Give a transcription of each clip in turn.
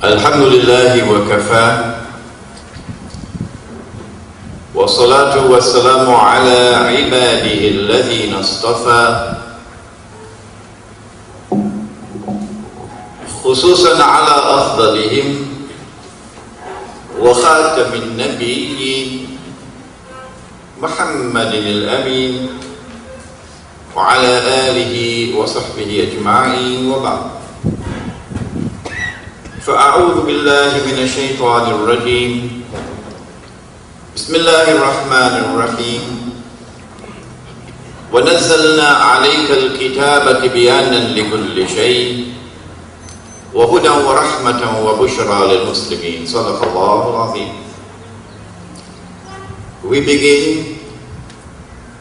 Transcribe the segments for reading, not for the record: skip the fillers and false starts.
الحمد لله وكفى والصلاة والسلام على عباده الذين اصطفى خصوصا على أفضلهم وخاتم النبيين محمد الأمين وعلى آله وصحبه أجمعين وبعد. فأعوذ بالله من الشيطان الرجيم. بسم الله الرحمن الرحيم. ونزلنا عليك الكتاب تبيانا لكل شيء وهدى ورحمة وبشرى للمسلمين. صدق الله العظيم. We begin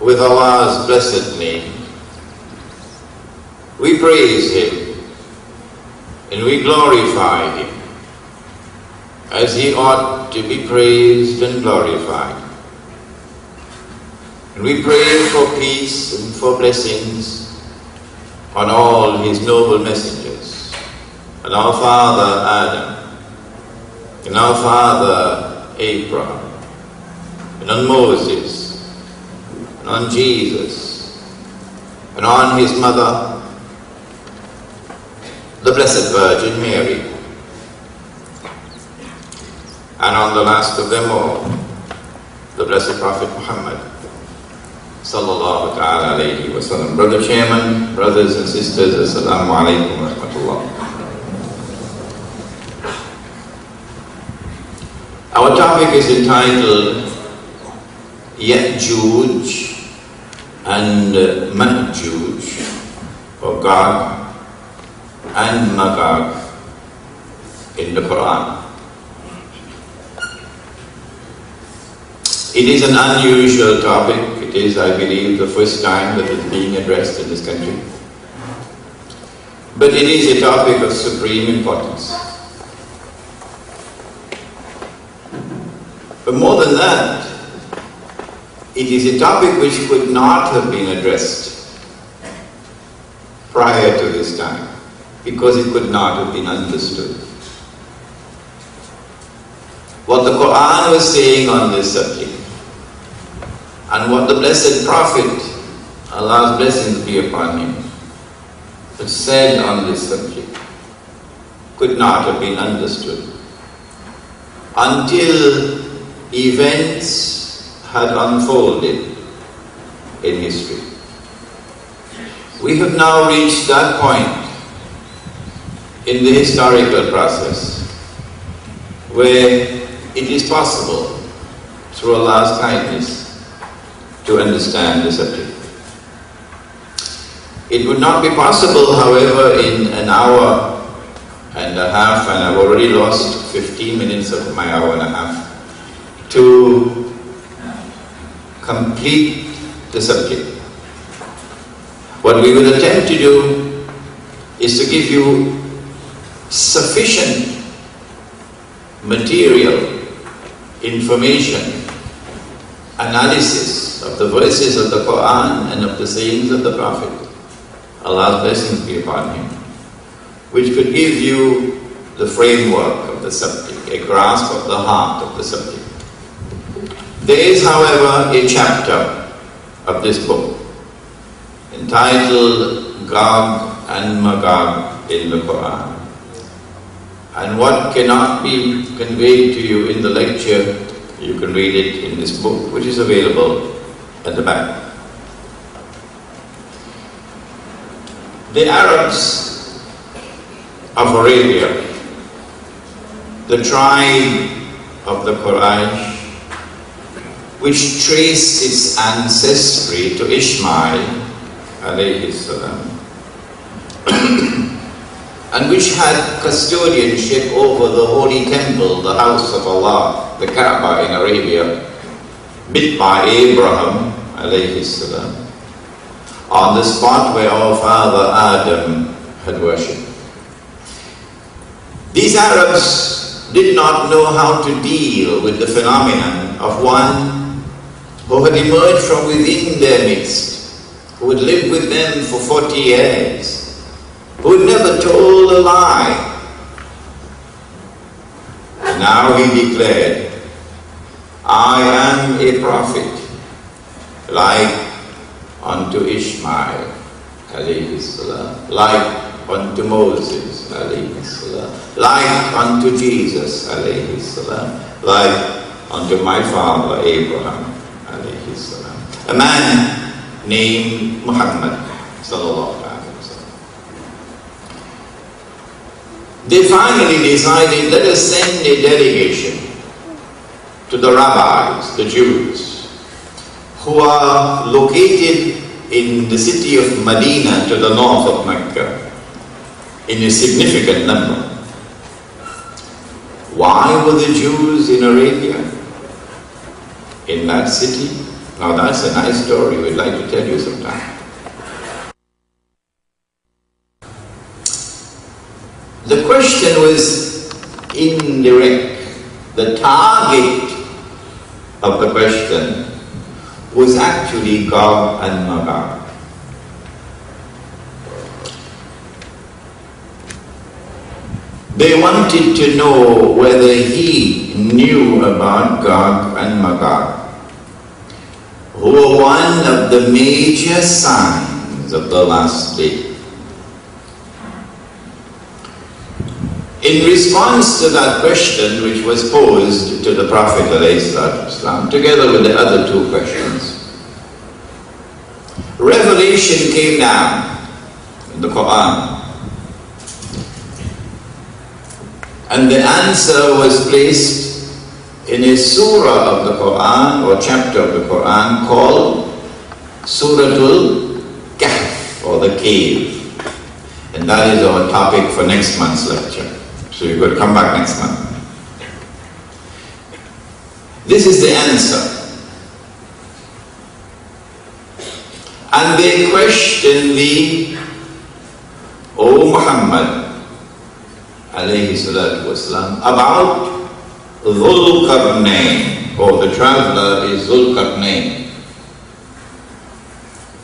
with Allah's blessed name. We praise Him and we glorify Him as He ought to be praised and glorified. And we pray for peace and for blessings on all His noble messengers, on our father Adam, and our father Abraham, and on Moses, and on Jesus, and on His mother, the Blessed Virgin Mary, and on the last of them all, the Blessed Prophet Muhammad sallallahu ta'ala alayhi wa sallam. Brother Chairman, brothers and sisters, assalamu alaikum wa rahmatullah. Our topic is entitled Ya'jooj and Ma'jooj, or God and Magog in the Quran. It is an unusual topic. It is, I believe, the first time that it's being addressed in this country. But it is a topic of supreme importance. But more than that, it is a topic which could not have been addressed prior to this time, because it could not have been understood. What the Quran was saying on this subject, and what the Blessed Prophet, Allah's blessings be upon him, had said on this subject, could not have been understood until events had unfolded in history. We have now reached that point in the historical process where it is possible, through Allah's kindness, to understand the subject. It would not be possible, however, in an hour and a half, and I've already lost 15 minutes of my hour and a half, to complete the subject. What we will attempt to do is to give you sufficient material, information, analysis of the verses of the Quran and of the sayings of the Prophet, Allah's blessings be upon him, which could give you the framework of the subject, a grasp of the heart of the subject. There is, however, a chapter of this book entitled Gog and Magog in the Quran. And what cannot be conveyed to you in the lecture, you can read it in this book, which is available at the back. The Arabs of Arabia, the tribe of the Quraysh, which traced its ancestry to Ishmael alayhi salam, and which had custodianship over the holy temple, the house of Allah, the Kaaba in Arabia, built by Abraham alayhi salam, on the spot where our father Adam had worshipped. These Arabs did not know how to deal with the phenomenon of one who had emerged from within their midst, who had lived with them for 40 years, who had never told a lie, now he declared, I am a prophet, like unto Ishmael, alayhi salam, like unto Moses, alayhi salam, like unto Jesus, alayhi salam, like unto my father Abraham, alayhi salam. A man named Muhammad, sallallahu alayhi wa sallam. They finally decided, let us send a delegation to the rabbis, the Jews, who are located in the city of Medina to the north of Mecca, in a significant number. Why were the Jews in Arabia, in that city? Now that's a nice story we'd like to tell you sometime. The question was indirect. The target of the question was actually Gog and Magog. They wanted to know whether he knew about Gog and Magog, who were one of the major signs of the last day. In response to that question, which was posed to the Prophet ﷺ, together with the other two questions, revelation came down in the Quran. And the answer was placed in a surah of the Quran, or chapter of the Quran, called Suratul Kahf, or the cave. And that is our topic for next month's lecture. So you could come back next month. This is the answer. And they questioned thee, O Muhammad, alayhi salatu wasalam, about Dhul Qarnayn, or the traveler is Dhul Qarnayn.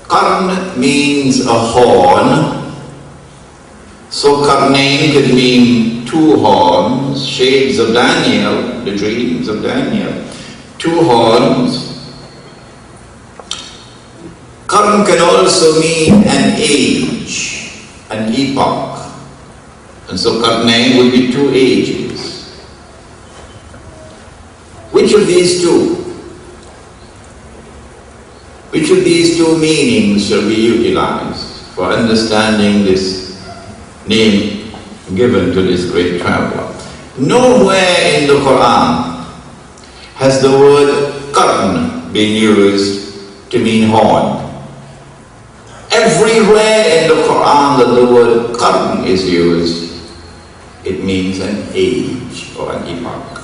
Qarn means a horn. So Qarnayn could mean two horns, shades of Daniel, the dreams of Daniel. Two horns. Qarn can also mean an age, an epoch. And so Qarnayn would be two ages. Which of these two? Which of these two meanings shall we utilize for understanding this name given to this great traveler? Nowhere in the Quran has the word qarn been used to mean horn. Everywhere in the Quran that the word qarn is used, it means an age or an epoch.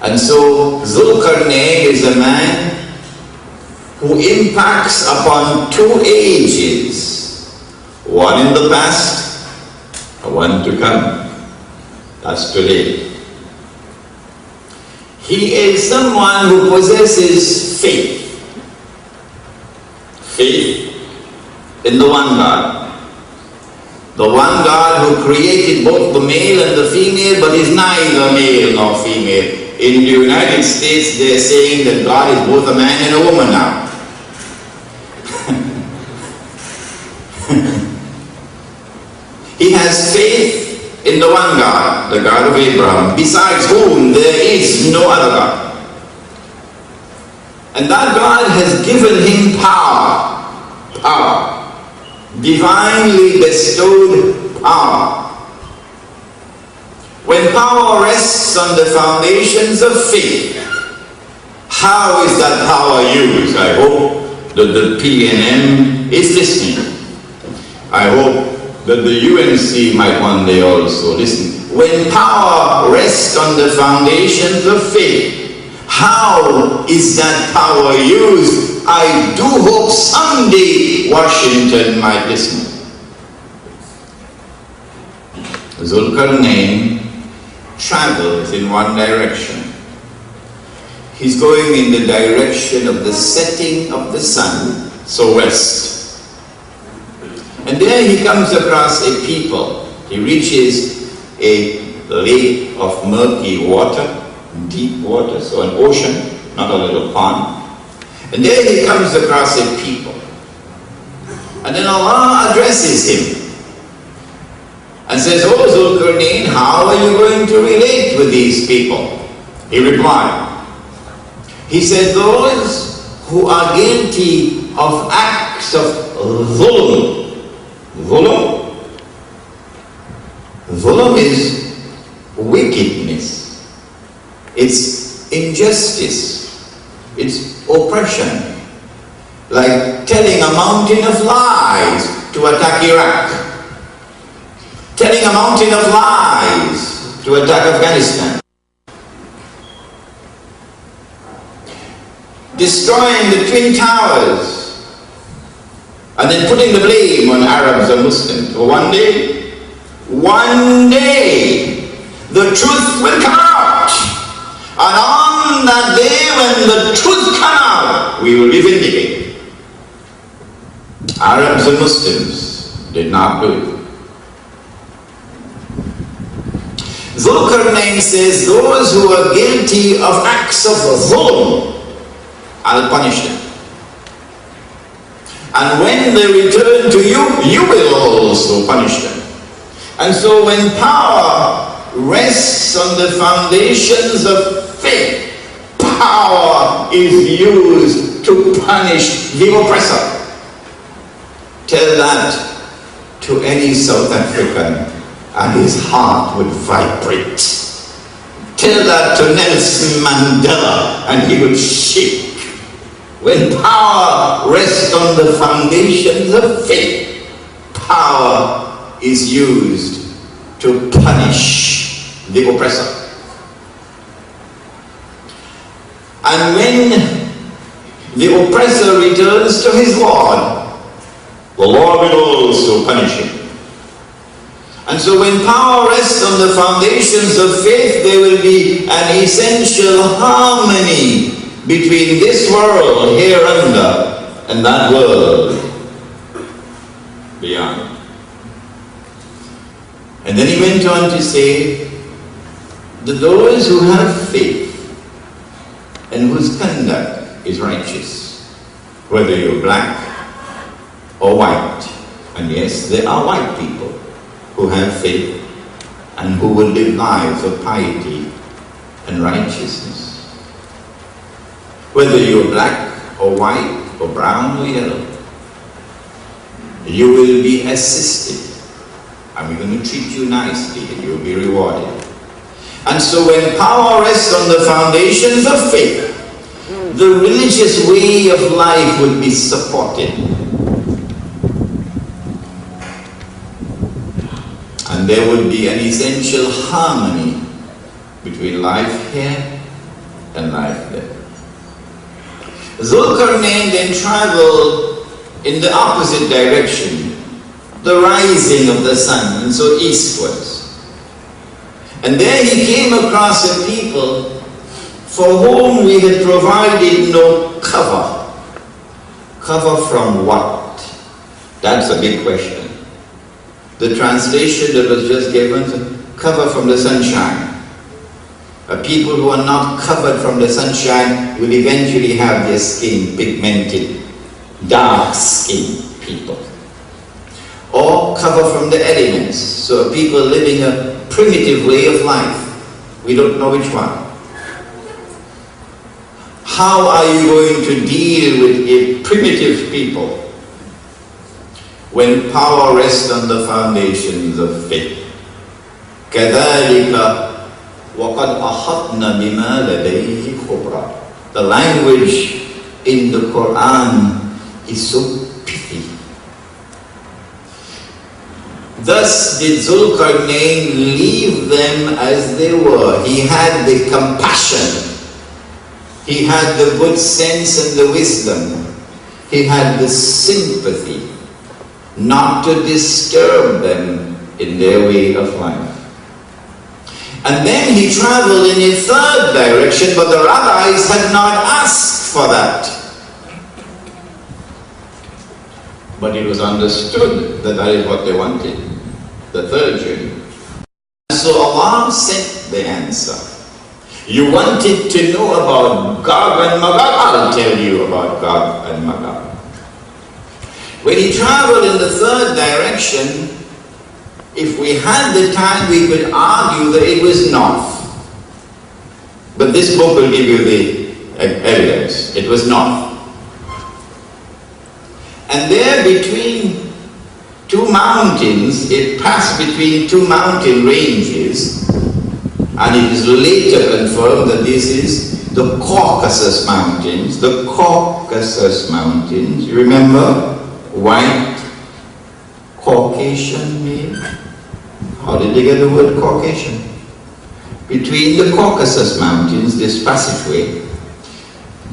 And so Dhul Qarnayn is a man who impacts upon two ages, one in the past, one to come. That's today. He is someone who possesses faith. Faith in the one God. The one God who created both the male and the female, but is neither male nor female. In the United States, they're saying that God is both a man and a woman now. He has faith in the one God, the God of Abraham, besides whom there is no other God. And that God has given him power, divinely bestowed power. When power rests on the foundations of faith, how is that power used? I hope that the PNM is listening. I hope that the UNC might one day also listen. When power rests on the foundations of faith, how is that power used? I do hope someday Washington might listen. Dhul Qarnayn travels in one direction. He's going in the direction of the setting of the sun, so west. And there he comes across a people. He reaches a lake of murky water, deep water, so an ocean, not a little pond. And there he comes across a people. And then Allah addresses him and says, "Oh Zulkarnain, how are you going to relate with these people?" He replied, he said, "Those who are guilty of acts of dhulm." Dhulm is wickedness. It's injustice. It's oppression. Like telling a mountain of lies to attack Iraq. Telling a mountain of lies to attack Afghanistan. Destroying the Twin Towers and then putting the blame on Arabs and Muslims. For one day, the truth will come out. And on that day when the truth comes out, we will be vindicated. Arabs and Muslims did not do it. Zulkarnain says, those who are guilty of acts of dhulm, I'll punish them. And when they return to you, you will also punish them. And so when power rests on the foundations of faith, power is used to punish the oppressor. Tell that to any South African and his heart would vibrate. Tell that to Nelson Mandela and he would shake. When power rests on the foundations of faith, power is used to punish the oppressor. And when the oppressor returns to his Lord, the Lord will also punish him. And so when power rests on the foundations of faith, there will be an essential harmony between this world here under and that world beyond. And then he went on to say that those who have faith and whose conduct is righteous, whether you're black or white, and yes, there are white people who have faith and who will live lives of piety and righteousness. Whether you're black or white or brown or yellow, you will be assisted. And we're going to treat you nicely and you'll be rewarded. And so when power rests on the foundations of faith, the religious way of life would be supported. And there would be an essential harmony between life here and life there. Zulkarnain then traveled in the opposite direction, the rising of the sun, and so eastwards. And there he came across a people for whom we had provided no cover. Cover from what? That's a big question. The translation that was just given, cover from the sunshine. People who are not covered from the sunshine will eventually have their skin pigmented, dark-skinned people. Or cover from the elements, so people living a primitive way of life. We don't know which one. How are you going to deal with a primitive people when power rests on the foundations of faith? كَذَلِكَ وَقَدْ أَحَطْنَا بِمَا لَدَيْهِ خُبْرًا. The language in the Quran is so pithy. Thus did Zulkarnain leave them as they were. He had the compassion. He had the good sense and the wisdom. He had the sympathy not to disturb them in their way of life. And then he traveled in a third direction, but the rabbis had not asked for that. But it was understood that that is what they wanted, the third journey. so Allah sent the answer. You wanted to know about Gog and Magog? I'll tell you about Gog and Magog. When he traveled in the third direction, if we had the time, we could argue that it was north. But this book will give you the evidence. It was north. And there between two mountains, it passed between two mountain ranges, and it is later confirmed that this is the Caucasus Mountains. The Caucasus Mountains, you remember? White, Caucasian name. How did they get the word Caucasian? Between the Caucasus Mountains, this passageway,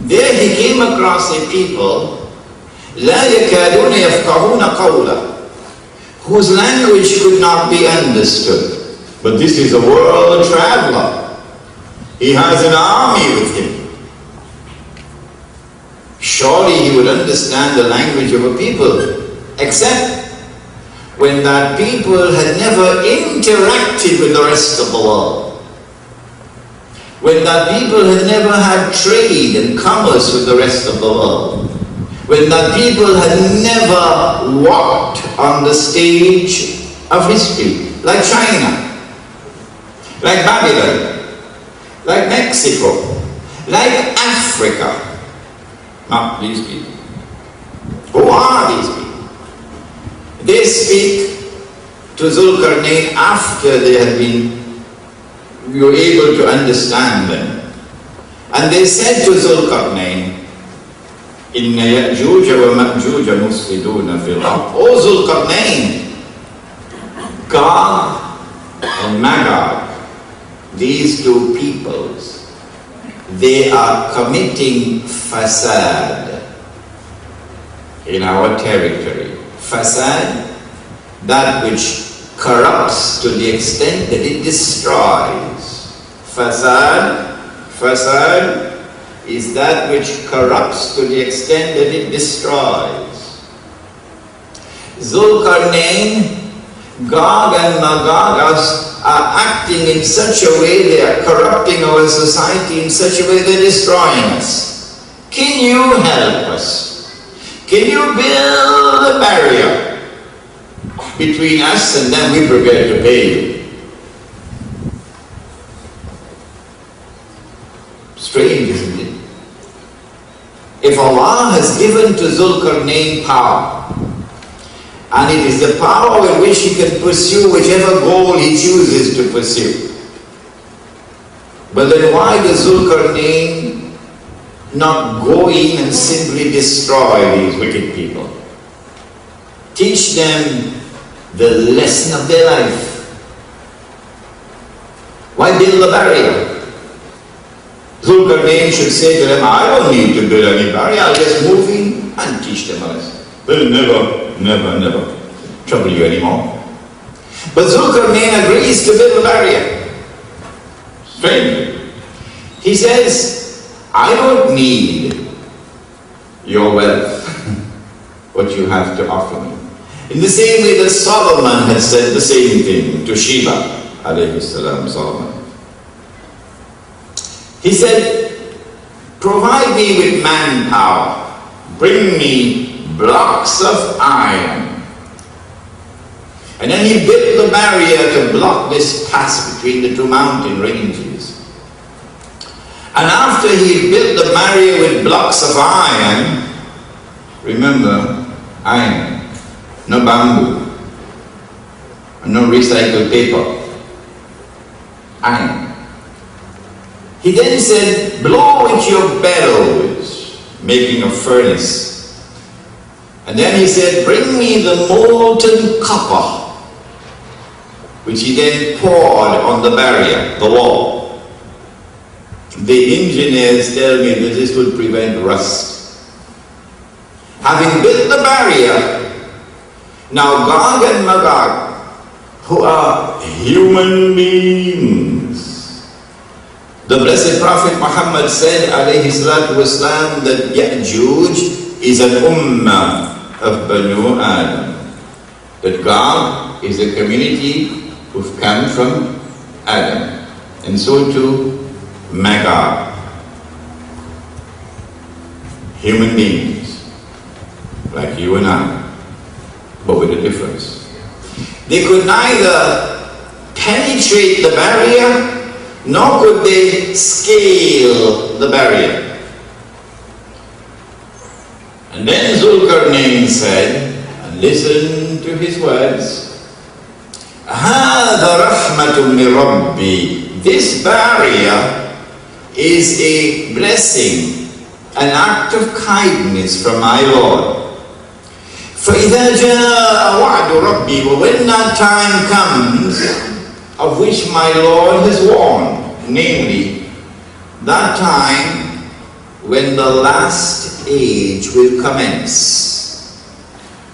there he came across a people لا يكادون يفقهون قولا, whose language could not be understood. But this is a world traveler. He has an army with him. Surely he would understand the language of a people, except when that people had never interacted with the rest of the world. When that people had never had trade and commerce with the rest of the world. When that people had never walked on the stage of history, like China, like Babylon, like Mexico, like Africa. Not these people. Who are these people? They speak to Zulkarnain after they had been, we were able to understand them. And they said to Zulkarnain, إن يأجوج ومأجوج مفسدون في الأرض. O Zulkarnain, Gog and Magog, these two peoples, they are committing fasad in our territory. Fasad, that which corrupts to the extent that it destroys. Fasad is that which corrupts to the extent that it destroys. Zulkarnain, Gog and Magog are acting in such a way, they are corrupting our society in such a way they're destroying us. Can you help us? Can you build a barrier between us and them? We prepare to pay you. Strange, isn't it? If Allah has given to Zulkarnain power, and it is the power with which he can pursue whichever goal he chooses to pursue, but then why does Zulkarnain not go in and simply destroy these wicked people? Teach them the lesson of their life. Why build a barrier? Zulkarnain should say to them, I don't need to build any barrier, I'll just move in and teach them a lesson. They'll never trouble you anymore. But Zulkarnain agrees to build a barrier. Strangely. He says, I don't need your wealth, what you have to offer me. In the same way that Solomon had said the same thing to Sheba, alayhi salam, Solomon. He said, provide me with manpower, bring me blocks of iron. And then he built the barrier to block this pass between the two mountain ranges. And after he built the barrier with blocks of iron, remember, iron, no bamboo, no recycled paper, iron. He then said, blow with your bellows, making a furnace. And then he said, bring me the molten copper, which he then poured on the barrier, the wall. The engineers tell me that this would prevent rust. Having built the barrier, now Gog and Magog, who are human beings, the blessed Prophet Muhammad said, alayhi salatu wasalam, that Ya'juj is an ummah of Banu Adam. That Gog is a community who've come from Adam, and so too Magog. Human beings, like you and I, but with a difference. They could neither penetrate the barrier, nor could they scale the barrier. And then Zulkarnain said, and listen to his words, هَذَا رَحْمَةٌ مِّن رَبِّي. This barrier is a blessing, an act of kindness from my Lord. فَإِذَا جَاءَ وَعْدُ رَبِّي. But when that time comes, of which my Lord has warned, namely, that time when the last age will commence,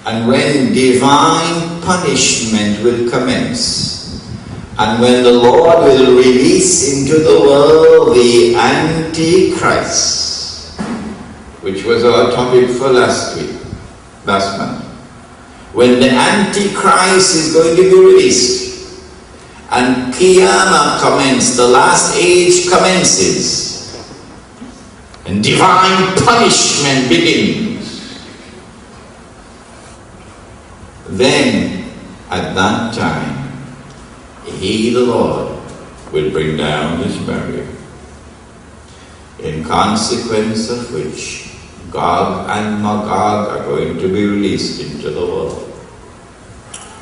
and when divine punishment will commence, and when the Lord will release into the world the Antichrist, which was our topic for last month. When the Antichrist is going to be released, and Qiyamah commences, the last age commences, and divine punishment begins, then at that time, He, the Lord, will bring down this barrier, in consequence of which Gog and Magog are going to be released into the world.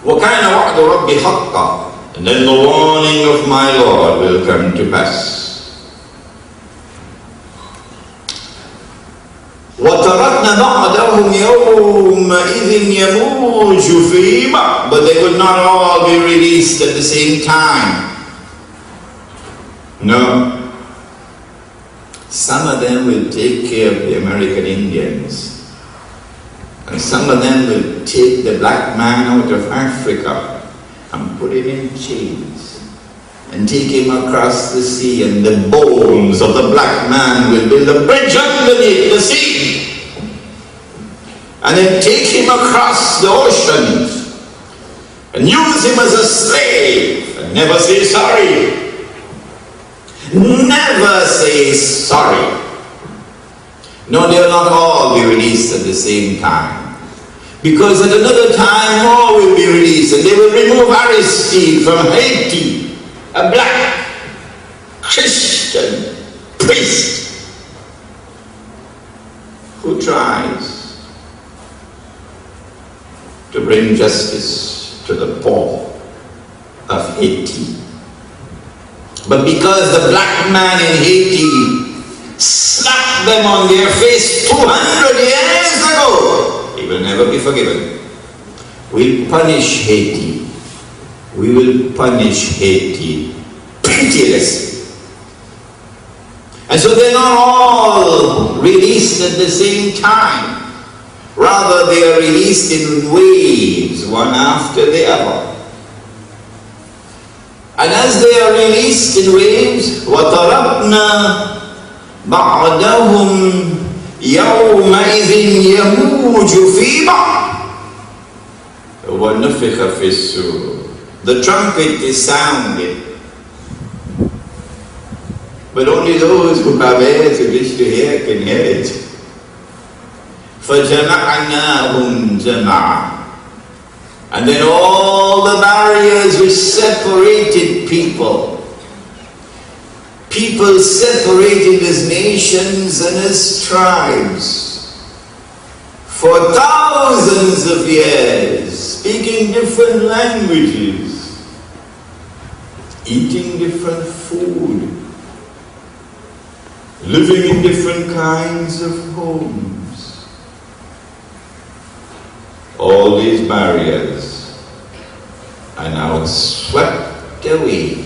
وَكَانَ وَعْدُ رَبِّ حَقًّا. And then the warning of my Lord will come to pass. وَتَرَكْنَا بَعْدَهُمْ يَوْمَئِذٍ يَمُوجُ فِي بَعْضٍ. But they would not all be released at the same time. No. Some of them will take care of the American Indians, and some of them will take the black man out of Africa and put him in chains and take him across the sea, and the bones of the black man will build a bridge underneath the sea, and then take him across the oceans and use him as a slave and never say sorry. Never say sorry. No, they will not all be released at the same time, because at another time more will be released, and they will remove Aristide from Haiti, a black Christian priest who tries to bring justice to the poor of Haiti. But because the black man in Haiti slapped them on their face 200 years ago, he will never be forgiven. We'll punish Haiti. We will punish Haiti pitilessly. And so they're not all released at the same time. Rather, they are released in waves, one after the other. And as they are released in waves, وَتَرَكْنَا بَعْدَهُمْ يَوْمَئِذٍ يَمُوجُ فِي بَعْضٍ. وَنُفِخَ فِي الصُّورِ. The trumpet is sounded, but only those who have ears and wish to hear can hear it. فَجَمَعْنَاهُمْ جَمَعًا. And then all the barriers which separated people separated as nations and as tribes for thousands of years, speaking different languages, eating different food, living in different kinds of homes. All these barriers are now swept away,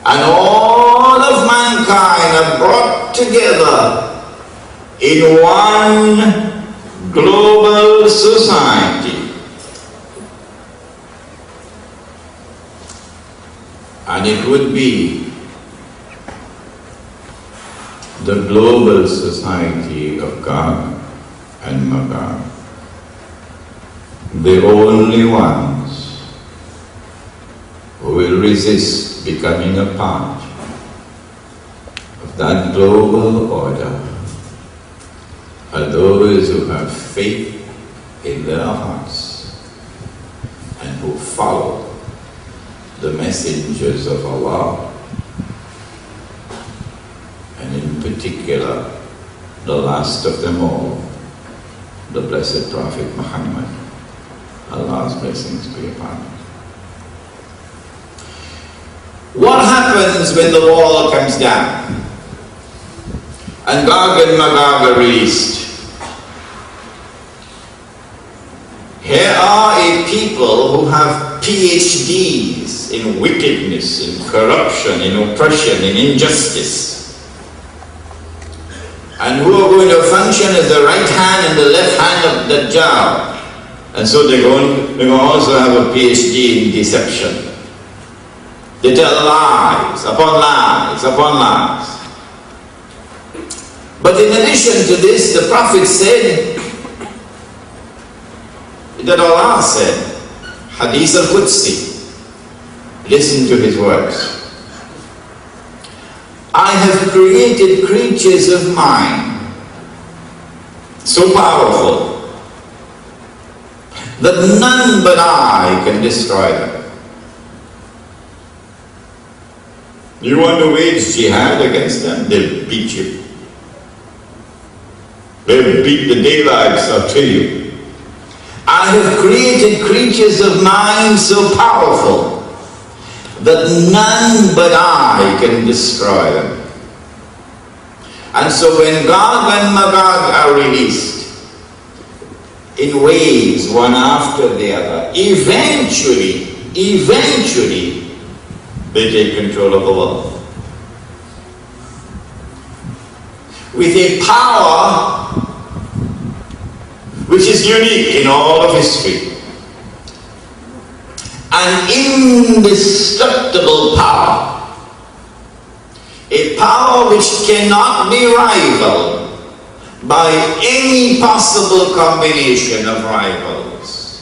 and all of mankind are brought together in one global society. And it would be the global society of Gog and Magog, the only ones who will resist becoming a part of that global order are those who have faith in their hearts and who follow the messengers of Allah, and in particular the last of them all, the Blessed Prophet Muhammad. Allah's blessings be upon him. What happens when the wall comes down and Gog and Magog are released? Here are a people who have PhDs in wickedness, in corruption, in oppression, in injustice, and who are going to function as the right hand and the left hand of Dajjal. And so they're going to also have a PhD in deception. They tell lies upon lies upon lies. But in addition to this, the Prophet said that Allah said, Hadith al-Qudsi, listen to his words. I have created creatures of mine so powerful that none but I can destroy them. You want to wage jihad against them? They'll beat you. They'll beat the daylights out of you. I have created creatures of mine so powerful that none but I can destroy them. And so when Gog and Magog are released in waves, one after the other, eventually, they take control of the world. With a power which is unique in all of history. An indestructible power. A power which cannot be rivaled by any possible combination of rivals.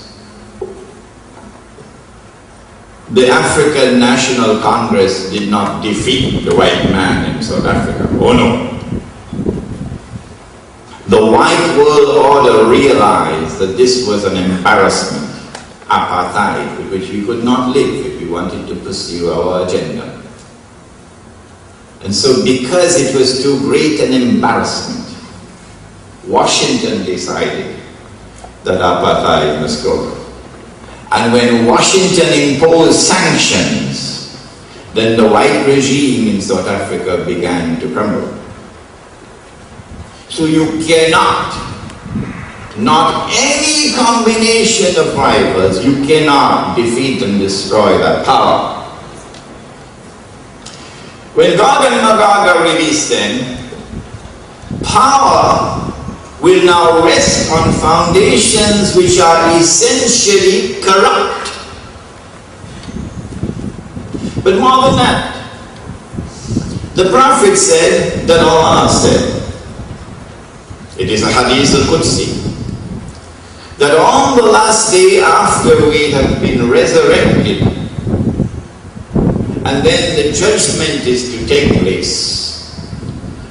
The African National Congress did not defeat the white man in South Africa. Oh no. The white world order realized that this was an embarrassment, apartheid, with which we could not live if we wanted to pursue our agenda. And so because it was too great an embarrassment, Washington decided that apartheid must go. And when Washington imposed sanctions, then the white regime in South Africa began to crumble. So you cannot, not any combination of rivals, you cannot defeat and destroy that power. When Gog and Magog are released then, power will now rest on foundations which are essentially corrupt. But more than that, the Prophet said that Allah said, it is a Hadith al-Qudsi, that on the last day after we have been resurrected, and then the judgment is to take place,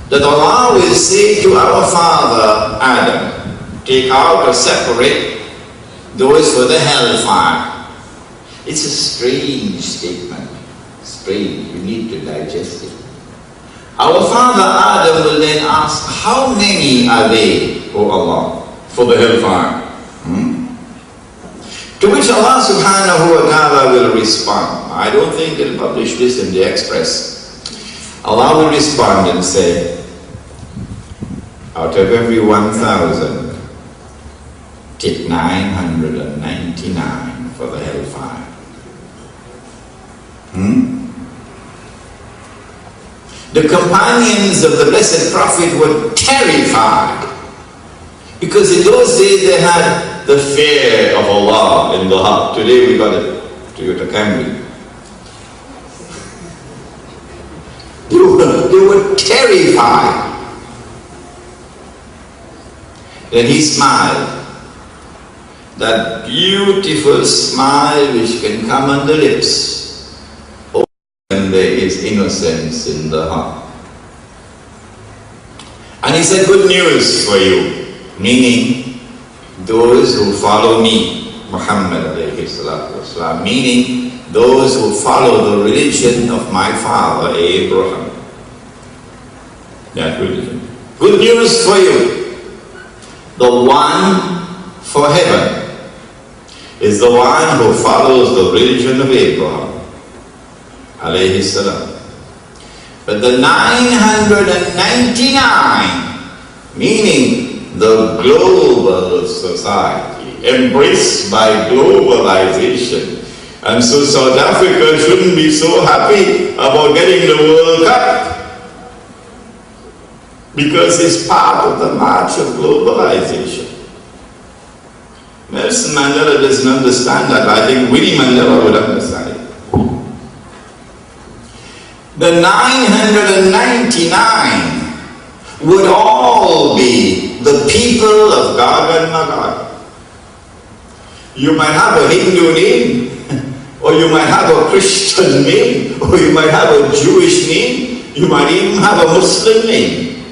that Allah will say to our father Adam, take out or separate those for the hellfire. It's a strange statement. Strange. You need to digest it. Our father Adam will then ask, how many are they, O Allah, for the hellfire? To which Allah subhanahu wa ta'ala will respond. I don't think they'll publish this in the Express. Allah will respond and say, out of every 1,000, take 999 for the hellfire. The companions of the Blessed Prophet were terrified, because in those days they had the fear of Allah in the heart. Today we got a Toyota Camry. They were terrified. Then he smiled. That beautiful smile which can come on the lips when there is innocence in the heart. And he said, good news for you, meaning those who follow me, Muhammad alayhi salatu wasalam, meaning those who follow the religion of my father Abraham. That religion. Good news for you. The one for heaven is the one who follows the religion of Abraham alayhi salam. But the 999, meaning the global society, embraced by globalization. And so South Africa shouldn't be so happy about getting the World Cup, because it's part of the march of globalization. Nelson Mandela doesn't understand that. I think Winnie Mandela would understand it. The 999 would all be the people of Gog and Magog. You might have a Hindu name, or you might have a Christian name, or you might have a Jewish name, you might even have a Muslim name.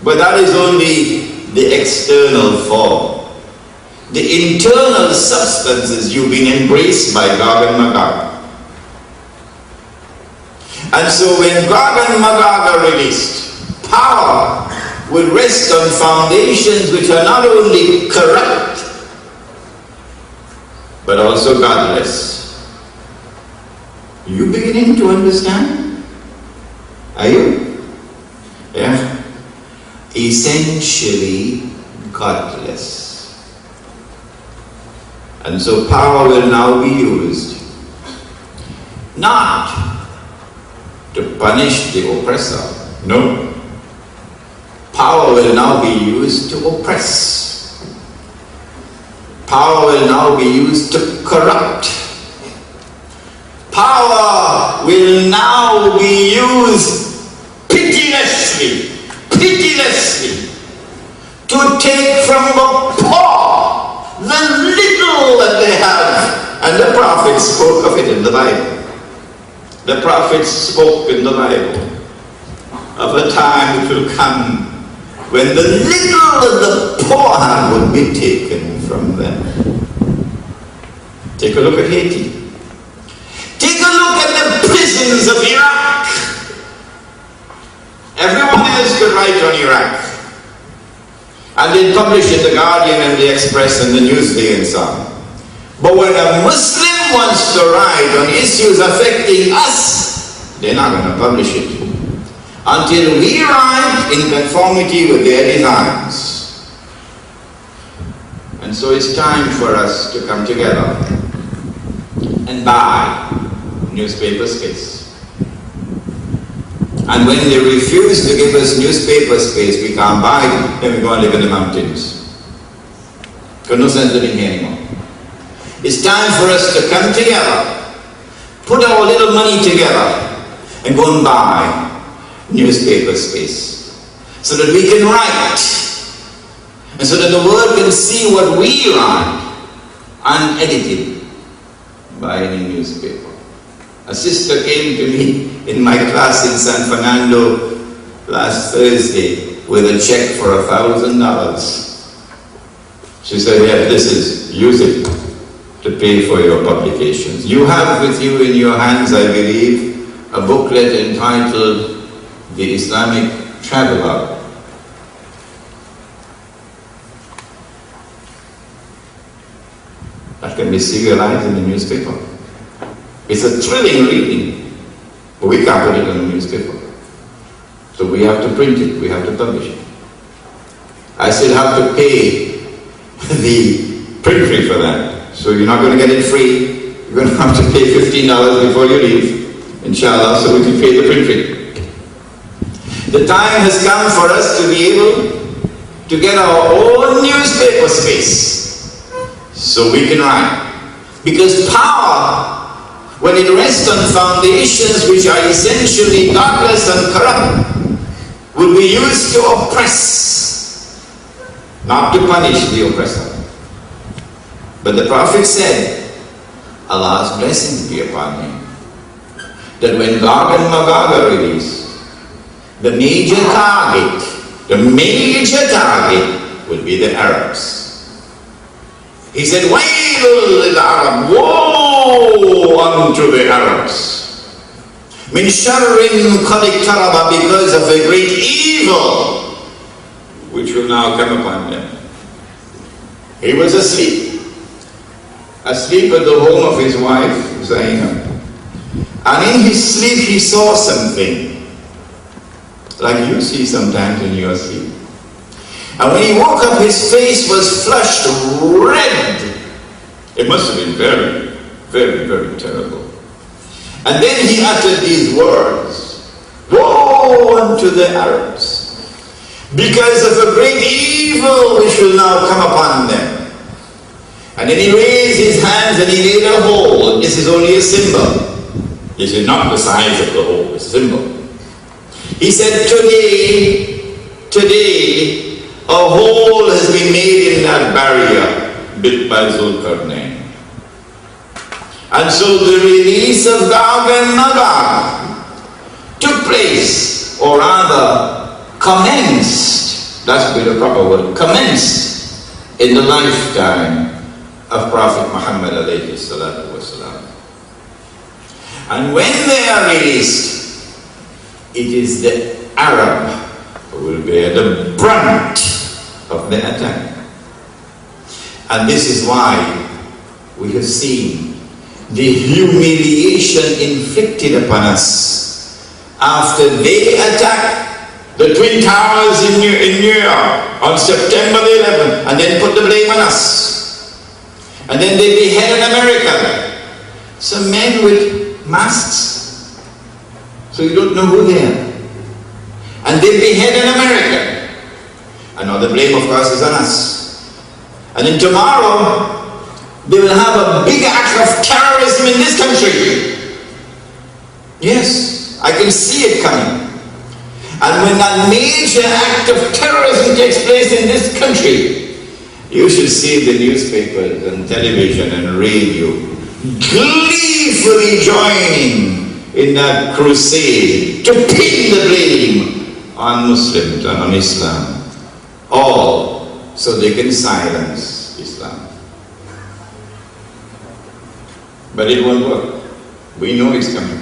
But that is only the external form. The internal substance is you've been embraced by Gog and Magog. And so when Gog and Magog are released, power will rest on foundations which are not only corrupt, but also godless. You beginning to understand? Are you? Yeah. Essentially godless. And so power will now be used not to punish the oppressor. No. Power will now be used to oppress. Power will now be used to corrupt. Power will now be used pitilessly to take from the poor the little that they have. And the prophets spoke of it in the Bible. The prophets spoke in the Bible of a time which will come when the little that the poor have will be taken from them. Take a look at Haiti. Take a look at the prisons of Iraq. Everyone else could write on Iraq. And they publish in the Guardian and the Express and the Newsday and so on. But when a Muslim wants to write on issues affecting us, they're not going to publish it until we write in conformity with their designs. And so it's time for us to come together and buy newspaper space. And when they refuse to give us newspaper space, we can't buy it, then we go and live in the mountains. Because no sense living here anymore. It's time for us to come together, put our little money together, and go and buy newspaper space, so that we can write, and so that the world can see what we write, unedited by any newspaper. A sister came to me in my class in San Fernando last Thursday with a check for $1,000. She said, yeah, use it to pay for your publications. You have with you in your hands, I believe, a booklet entitled The Islamic Traveler. That can be serialized in the newspaper. It's a thrilling reading, but we can't put it in the newspaper. So we have to print it, we have to publish it. I still have to pay the print fee for that. So you're not going to get it free. You're going to have to pay $15 before you leave, inshallah, so we can pay the print fee. The time has come for us to be able to get our own newspaper space so we can write. Because power, when it rests on foundations which are essentially godless and corrupt, will be used to oppress, not to punish the oppressor. But the Prophet said, Allah's blessings be upon him. that when Gog and Magog are released, the major target will be the Arabs. He said, Wailul lil Arab, woe unto the Arabs. Min sharrin qad iqtaraba, because of a great evil which will now come upon them. He was asleep at the home of his wife, Zainab. And in his sleep he saw something, like you see sometimes when you are asleep. And when he woke up, his face was flushed red. It must have been very, very, very terrible. And then he uttered these words, woe unto the Arabs, because of a great evil which will now come upon them. And then he raised his hands and he made a hole. This is only a symbol. This is not the size of the hole, it's a symbol. He said, today, a hole has been made in that barrier built by Zulkarnain. And so the release of Gog and Magog took place, or rather commenced, that would be the proper word, commenced in the lifetime of Prophet Muhammad alayhi salatu wasalam. And when they are released, it is the Arab who will bear the brunt of the attack. And this is why we have seen the humiliation inflicted upon us after they attacked the Twin Towers in New York on September the 11th, and then put the blame on us. And then they beheaded America. Some men with masks, so you don't know who they are. And they beheaded America. And now the blame, of course, is on us. And then tomorrow, they will have a big act of terrorism in this country. Yes, I can see it coming. And when that major act of terrorism takes place in this country, you should see the newspapers and television and radio gleefully joining in that crusade to pin the blame on Muslims and on Islam. All so they can silence Islam. But it won't work. We know it's coming.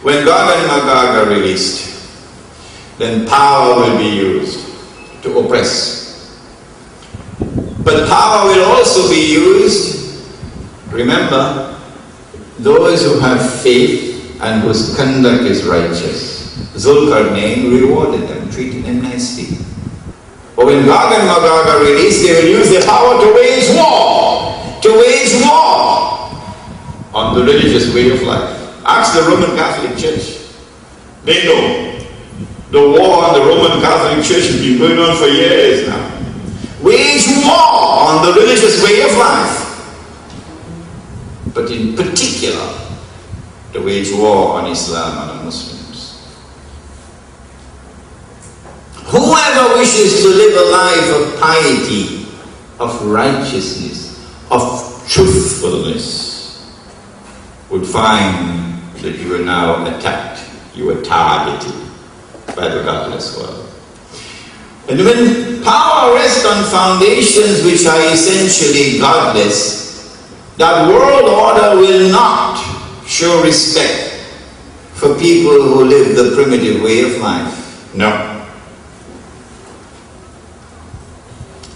When Gog and Magog are released, then power will be used to oppress. But power will also be used, remember, those who have faith and whose conduct is righteous. Zulkarnain rewarded them, treated them nicely. But when Gog and Magog are released, they will use their power to wage war. To wage war on the religious way of life. Ask the Roman Catholic Church. They know. The war on the Roman Catholic Church has been going on for years now. Wage war on the religious way of life. But in particular, to wage war on Islam and on Muslims. Whoever wishes to live a life of piety, of righteousness, of truthfulness, would find that you are now attacked, you are targeted by the godless world. And when power rests on foundations which are essentially godless, that world order will not show respect for people who live the primitive way of life. No.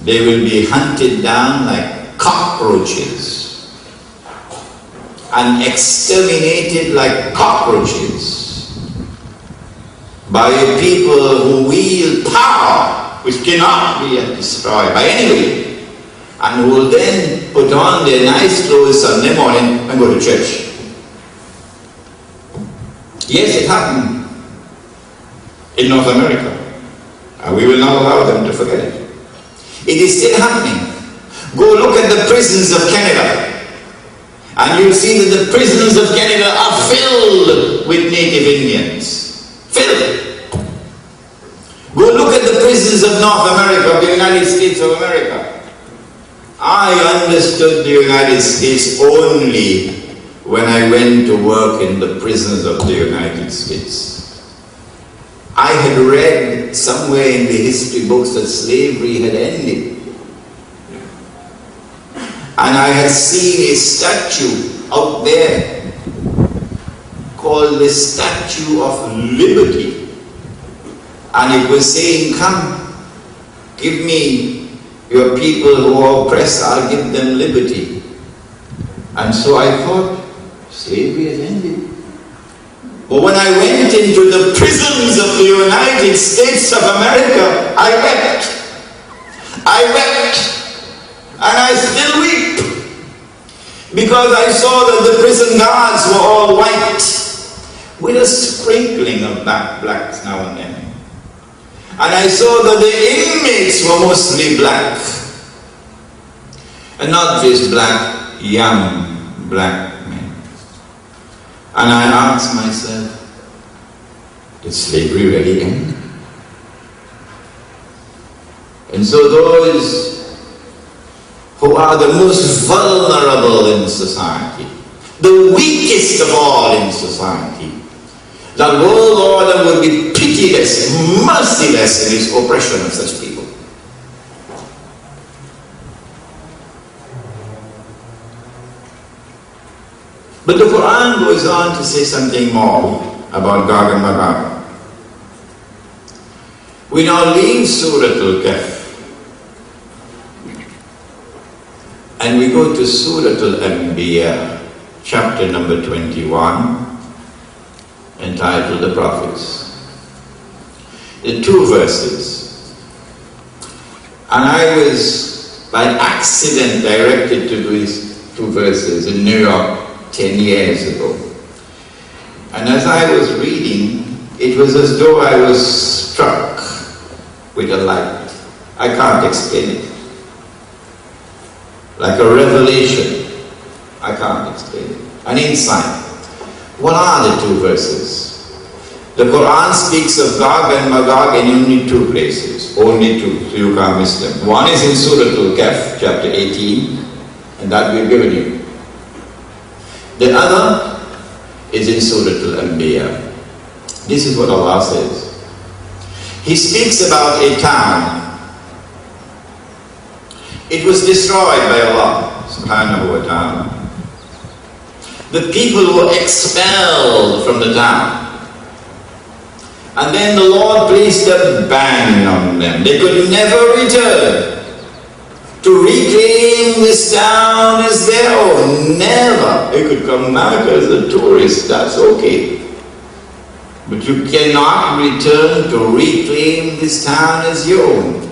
They will be hunted down like cockroaches and exterminated like cockroaches by a people who wield power which cannot be destroyed by anybody, and who will then put on their nice clothes Sunday morning and go to church. Yes, it happened in North America, and we will not allow them to forget it. It is still happening. Go look at the prisons of Canada, and you'll see that the prisons of Canada are filled with native Indians. Filled. Go look at the prisons of North America, of the United States of America. I understood the United States only when I went to work in the prisons of the United States. I had read somewhere in the history books that slavery had ended. And I had seen a statue out there called the Statue of Liberty. And it was saying, come, give me your people who are oppressed, I'll give them liberty. And so I thought, slavery has ended. But when I went into the prisons of the United States of America, I wept. I wept. And I still weep. Because I saw that the prison guards were all white, with a sprinkling of blacks now and then. And I saw that the inmates were mostly black. And not just black, young black men. And I asked myself, did slavery really end? And so those who are the most vulnerable in society, the weakest of all in society, the world order will be pitiless, merciless in its oppression of such people. But the Quran goes on to say something more about Gog and Magog. We now leave Surah Al-Kahf and we go to Surah Al-Anbiya, chapter number 21, entitled The Prophets. The 2 verses. And I was by accident directed to these 2 verses in New York 10 years ago. And as I was reading, it was as though I was struck with a light. I can't explain it. Like a revelation. I can't explain it. An insight. What are the 2 verses? The Quran speaks of Gog and Magog in only 2 places. Only 2, so you can't miss them. One is in Surah Al-Kahf, chapter 18, and that we've given you. The other is in Surah Al-Anbiya. This is what Allah says. He speaks about a town. It was destroyed by Allah subhanahu wa ta'ala. The people were expelled from the town. And then the Lord placed a ban on them. They could never return to reclaim this town as their own. Never. They could come back as a tourist, that's okay. But you cannot return to reclaim this town as your own.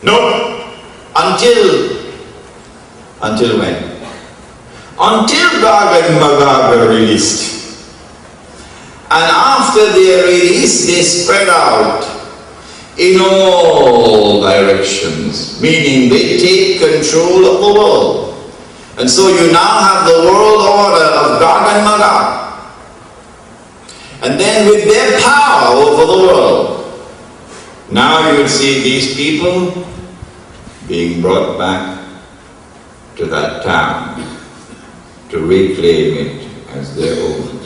No. Until when? Until Gog and Magog were released. And after they are released, they spread out in all directions, meaning they take control of the world. And so you now have the world order of Gog and Magog. And then with their power over the world, now you will see these people being brought back to that town to reclaim it as their own.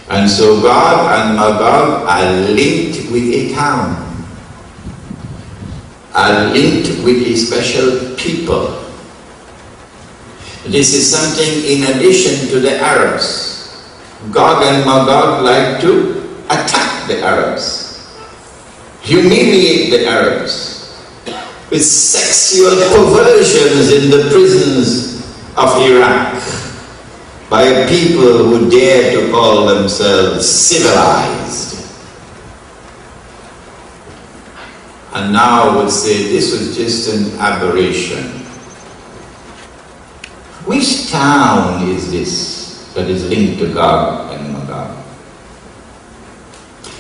And so Gog and Magog are linked with a town, are linked with a special people. This is something in addition to the Arabs. Gog and Magog like to attack the Arabs, humiliate the Arabs with sexual perversions in the prisons of Iraq by a people who dare to call themselves civilized. And now would say this was just an aberration. Which town is this that is linked to Gog and Magog?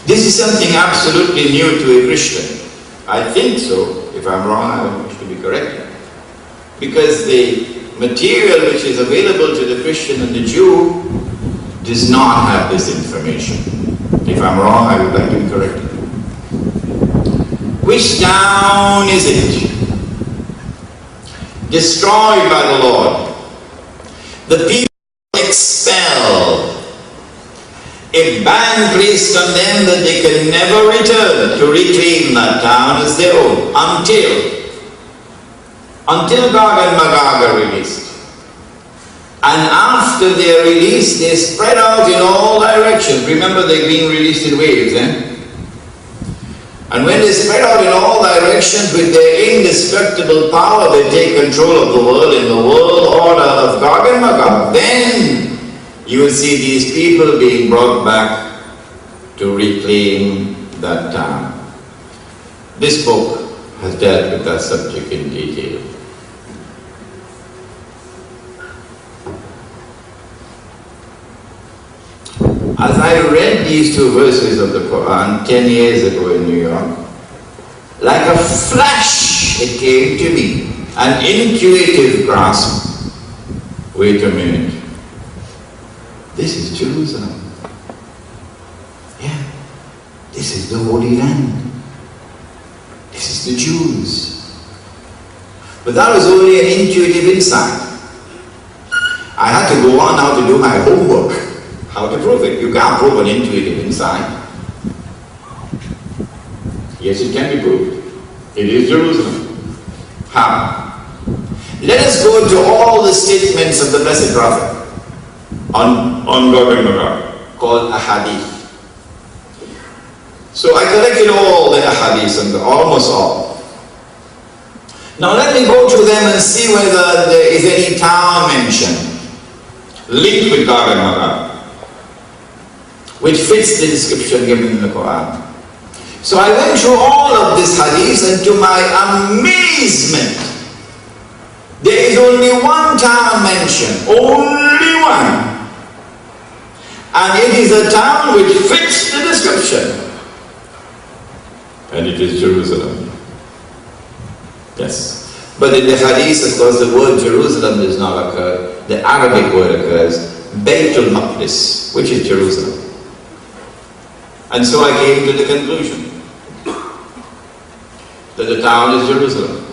This is something absolutely new to a Christian. I think so. If I'm wrong, I want you to be corrected. Because the material which is available to the Christian and the Jew does not have this information. If I'm wrong, I would like to be corrected. Which town is it? destroyed by the Lord. The people expelled. A ban placed on them that they can never return to reclaim that town as their own until Gog and Magog are released. And after they are released, they spread out in all directions. Remember, they're being released in waves, And when they spread out in all directions with their indestructible power, they take control of the world in the world order of Gog and Magog. Then you will see these people being brought back to reclaim that town. This book has dealt with that subject in detail. As I read these two verses of the Quran 10 years ago in New York, like a flash it came to me, an intuitive grasp. Wait a minute. This is Jerusalem. Yeah, this is the Holy Land. This is the Jews. But that was only an intuitive insight. I had to go on now to do my homework. How to prove it? You can't prove an intuitive insight. Yes, it can be proved. It is Jerusalem. How? Let us go to all the statements of the Blessed Prophet on Gog and Magog, called ahadith. So I collected all the ahadith, and almost all. Now let me go through them and see whether there is any town mentioned linked with Gog and Magog, which fits the description given in the Quran. So I went through all of this hadith, and to my amazement, there is only one town mentioned, only one. And it is a town which fits the description. And it is Jerusalem. Yes. But in the hadith, of course, the word Jerusalem does not occur. The Arabic word occurs, Baytul Maqdis, which is Jerusalem. And so I came to the conclusion that the town is Jerusalem.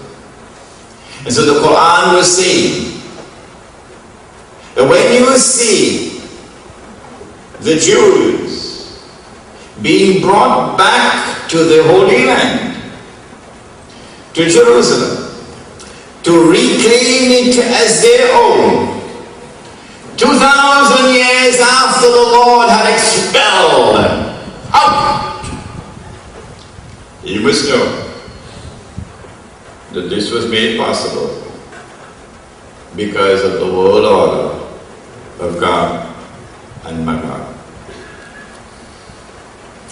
And so the Quran was saying that when you see the Jews being brought back to the Holy Land, to Jerusalem, to reclaim it as their own, 2,000 years after the Lord had expelled them out, you must know that this was made possible because of the world order of Gog and Magog.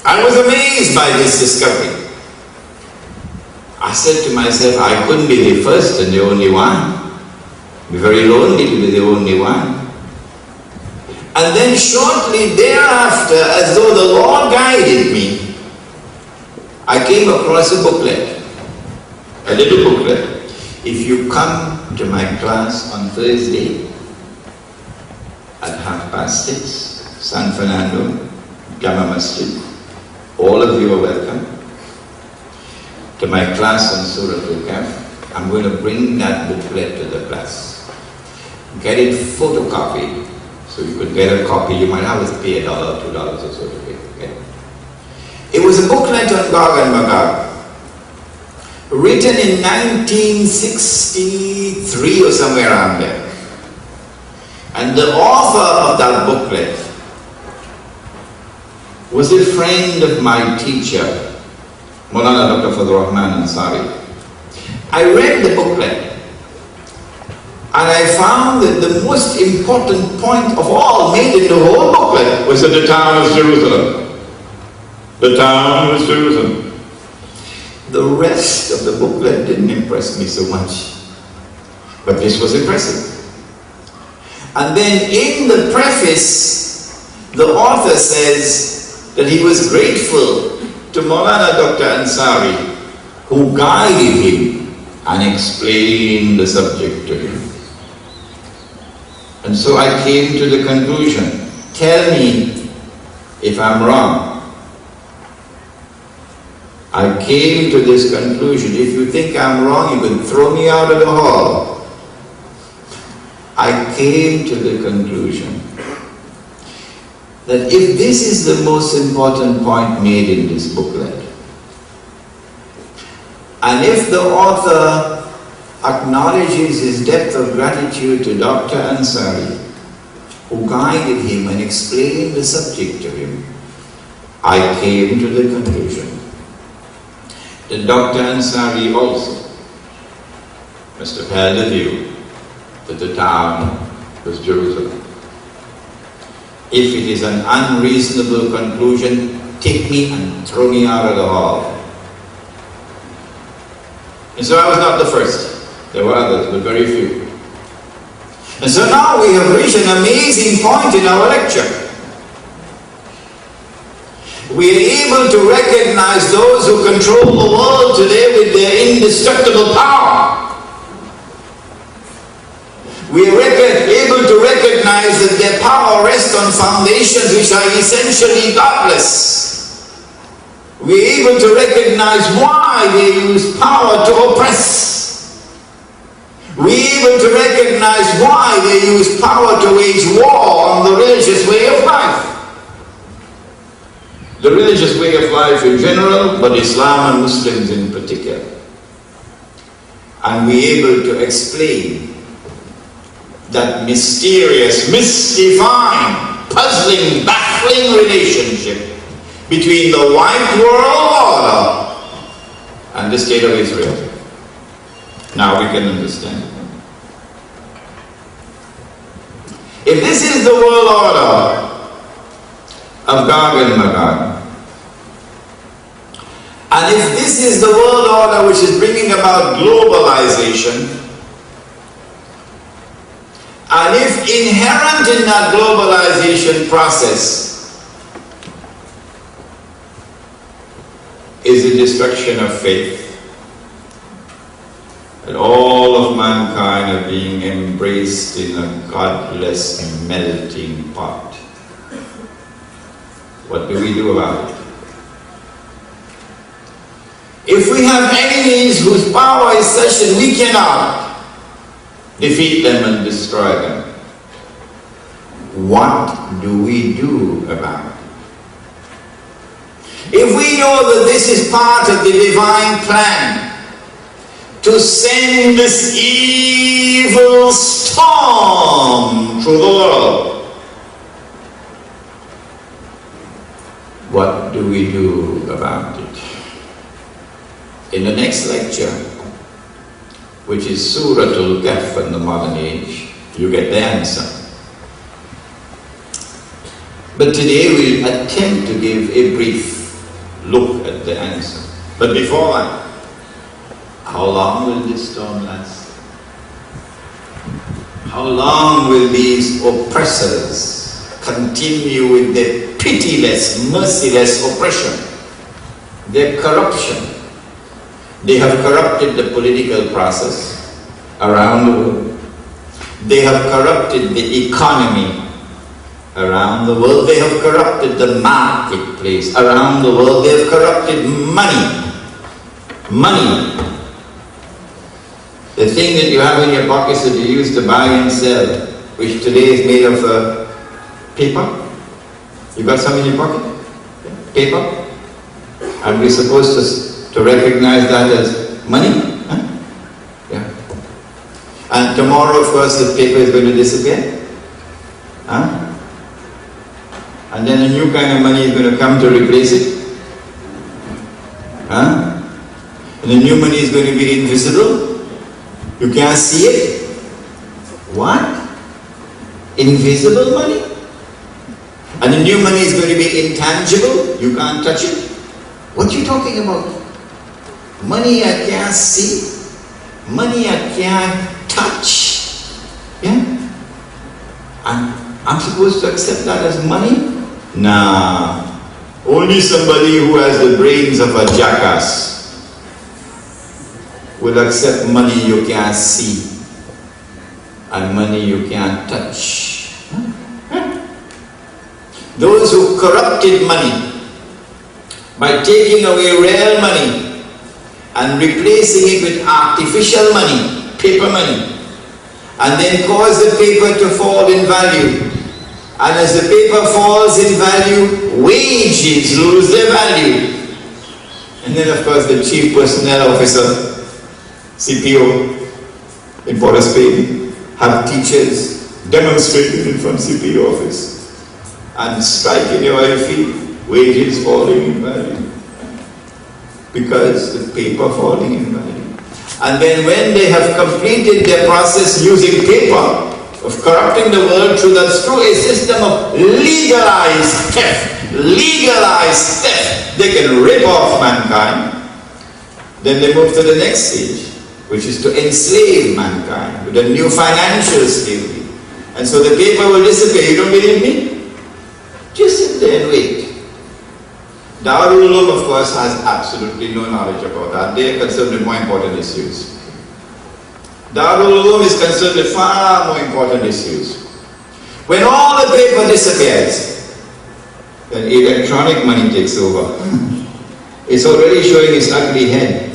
I was amazed by this discovery. I said to myself, I couldn't be the first and the only one. It'd be very lonely to be the only one. And then shortly thereafter, as though the Lord guided me, I came across a booklet, a little booklet. If you come to my class on Thursday at 6:30, San Fernando, Jama Masjid, all of you are welcome to my class on Surah Al-Kahf. I'm going to bring that booklet to the class. Get it photocopied, so you could get a copy. You might have to pay $1, $2 or so to get it. It was a booklet on Gog and Magog, written in 1963 or somewhere around there. And the author of that booklet was a friend of my teacher, Maulana Dr. Fadhur Rahman Ansari. I read the booklet and I found that the most important point of all made in the whole booklet was that the town was Jerusalem. The town was Jerusalem. The rest of the booklet didn't impress me so much, but this was impressive. And then in the preface, the author says that he was grateful to Maulana Dr. Ansari, who guided him and explained the subject to him. And so I came to the conclusion, tell me if I'm wrong. I came to this conclusion, if you think I'm wrong, you can throw me out of the hall. I came to the conclusion that if this is the most important point made in this booklet, and if the author acknowledges his depth of gratitude to Dr. Ansari, who guided him and explained the subject to him, I came to the conclusion that Dr. Ansari also must have held a view that the town was Jerusalem. If it is an unreasonable conclusion, take me and throw me out of the hall. And so I was not the first. There were others, but very few. And so now we have reached an amazing point in our lecture. We are able to recognize those who control the world today with their indestructible power. We are able to recognize that their power rests on foundations which are essentially godless. We are able to recognize why they use power to oppress. We are able to recognize why they use power to wage war on the religious way of life. The religious way of life in general, but Islam and Muslims in particular. And we are able to explain that mysterious, mystifying, puzzling, baffling relationship between the white world order and the state of Israel. Now we can understand. If this is the world order of Gog and Magog, and if this is the world order which is bringing about globalization, and if inherent in that globalization process is the destruction of faith, and all of mankind are being embraced in a godless melting pot, what do we do about it? If we have enemies whose power is such that we cannot defeat them and destroy them, what do we do about it? If we know that this is part of the divine plan to send this evil storm through the world, what do we do about it? In the next lecture, which is Suratul Kahf in the modern age, you get the answer. But today we'll attempt to give a brief look at the answer. But before that, how long will this storm last? How long will these oppressors continue with their pitiless, merciless oppression, their corruption? They have corrupted the political process around the world. They have corrupted the economy around the world. They have corrupted the marketplace around the world. They have corrupted money. Money. The thing that you have in your pockets that you use to buy and sell, which today is made of paper. You got some in your pocket? Paper? Are we supposed to recognize that as money? Huh? Yeah. And tomorrow, of course, the paper is going to disappear. Huh? And then a new kind of money is going to come to replace it. Huh? And the new money is going to be invisible. You can't see it. What? Invisible money? And the new money is going to be intangible. You can't touch it. What are you talking about? Money I can't see. Money I can't touch. Yeah? And I'm supposed to accept that as money? Nah. Only somebody who has the brains of a jackass will accept money you can't see and money you can't touch. Those who corrupted money by taking away real money and replacing it with artificial money, paper money, and then cause the paper to fall in value. And as the paper falls in value, wages lose their value. And then of course the chief personnel officer, CPO in Port of Spain, have teachers demonstrating in front of CPO office and striking your feet, wages falling in value. Because the paper falling in value. And then when they have completed their process using paper, of corrupting the world through a system of legalized theft, they can rip off mankind. Then they move to the next stage, which is to enslave mankind with a new financial slavery. And so the paper will disappear. You don't believe me? Just sit there and wait. Darul Uloom, of course, has absolutely no knowledge about that. They are concerned with more important issues. Darul Uloom is concerned with far more important issues. When all the paper disappears, then electronic money takes over. It's already showing its ugly head.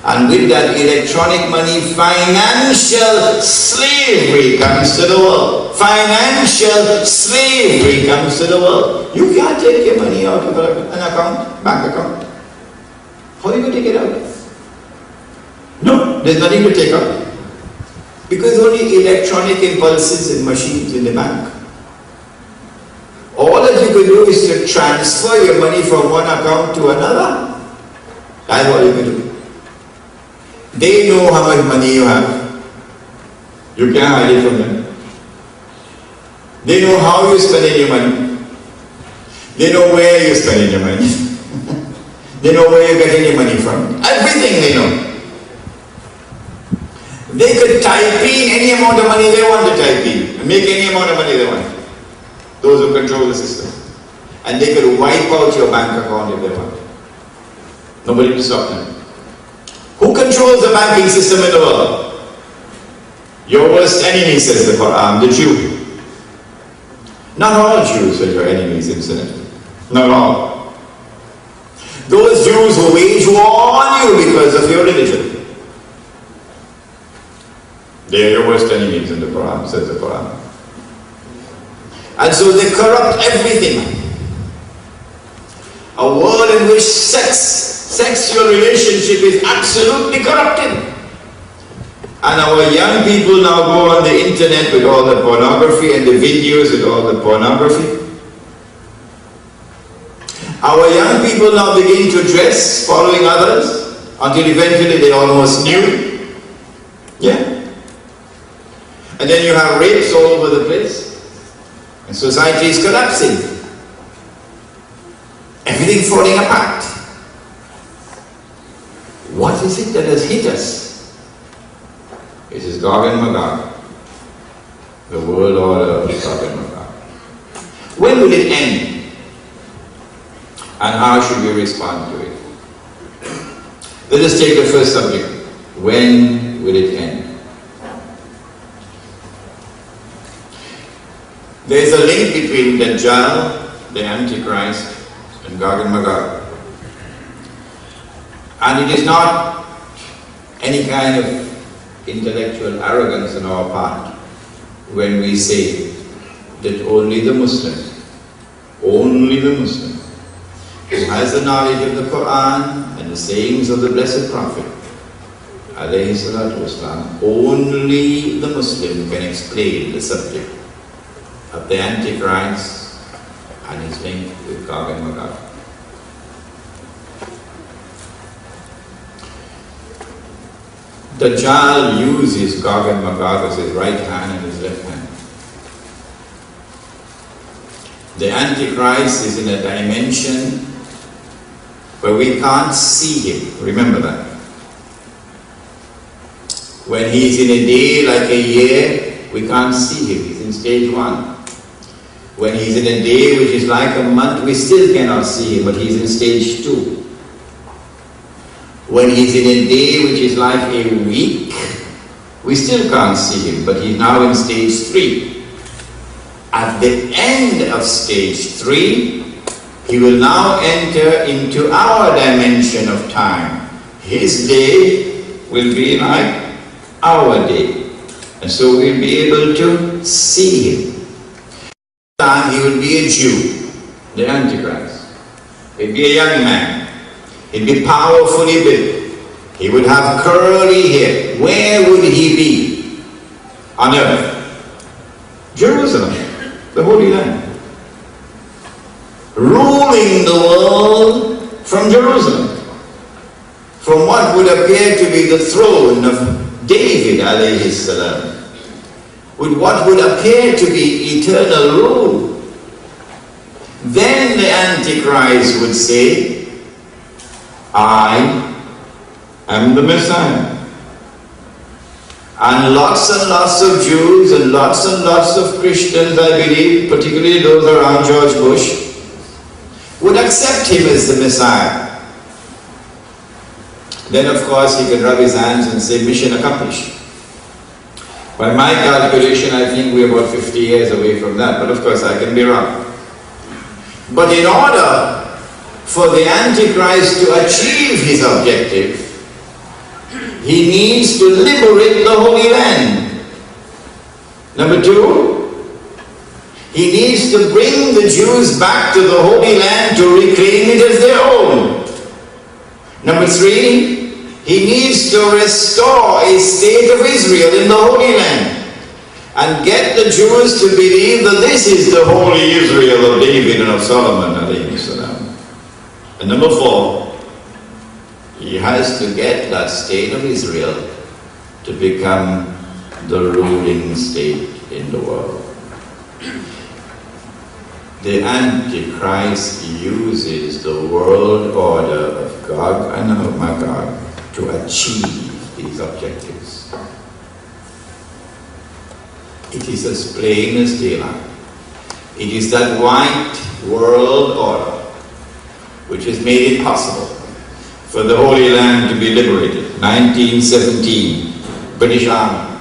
And with that electronic money, financial slavery comes to the world. Financial slavery comes to the world. You can't take your money out of an account, bank account. How are you going to take it out? No, there's nothing to take out. Because only electronic impulses and machines in the bank. All that you can do is to transfer your money from one account to another. That's what you can do. They know how much money you have. You can't hide it from them. They know how you're spending your money. They know where you're spending your money. They know where you're getting your money from. Everything they know. They could type in any amount of money they want to type in and make any amount of money they want. Those who control the system. And they could wipe out your bank account if they want. Nobody will stop them. Who controls the banking system in the world? Your worst enemy, says the Quran, the Jew. Not all Jews are your enemies, incidentally. Not all. Those Jews who wage war on you because of your religion. They are your worst enemies in the Quran, says the Quran. And so they corrupt everything. A world in which sexual relationship is absolutely corrupted. And our young people now go on the internet with all the pornography and the videos with all the pornography. Our young people now begin to dress following others until eventually they almost knew. Yeah. And then you have rapes all over the place. And society is collapsing. Everything falling apart. What is it that has hit us? It is Gog and Magog. The world order of Gog and Magog. When will it end? And how should we respond to it? Let us take the first subject. When will it end? There is a link between Dajjal, the Antichrist, and Gog and Magog. And it is not any kind of intellectual arrogance on our part when we say that only the Muslim who has the knowledge of the Quran and the sayings of the Blessed Prophet, alayhi salatu wasalam, only the Muslim can explain the subject of the Antichrist and his link with Gog and Magog. Dajjal uses Gog and Magog as his right hand and his left hand. The Antichrist is in a dimension where we can't see him. Remember that. When he's in a day like a year, we can't see him. He's in stage 1. When he's in a day which is like a month, we still cannot see him, but he's in stage 2. When he's in a day which is like a week, we still can't see him, but he's now in stage 3. At the end of stage 3, he will now enter into our dimension of time. His day will be like our day. And so we'll be able to see him. He will be a Jew, the Antichrist. He'd be a young man. He'd be powerfully built. He would have curly hair. Where would he be? On earth. Jerusalem, the Holy Land. Ruling the world from Jerusalem. From what would appear to be the throne of David alayhi salam. With what would appear to be eternal rule. Then the Antichrist would say, I am the Messiah. And lots of Jews and lots of Christians, I believe, particularly those around George Bush, would accept him as the Messiah. Then of course he can rub his hands and say, mission accomplished. By my calculation, I think we're about 50 years away from that, but of course I can be wrong. But in order for the Antichrist to achieve his objective, he needs to liberate the Holy Land. Number two, he needs to bring the Jews back to the Holy Land to reclaim it as their own. Number three, he needs to restore a state of Israel in the Holy Land and get the Jews to believe that this is the holy Israel of David and of Solomon alayhi salam. And number four, he has to get that state of Israel to become the ruling state in the world. The Antichrist uses the world order of Gog and Magog to achieve these objectives. It is as plain as daylight. It is that white world order which has made it possible for the Holy Land to be liberated. 1917, British Army.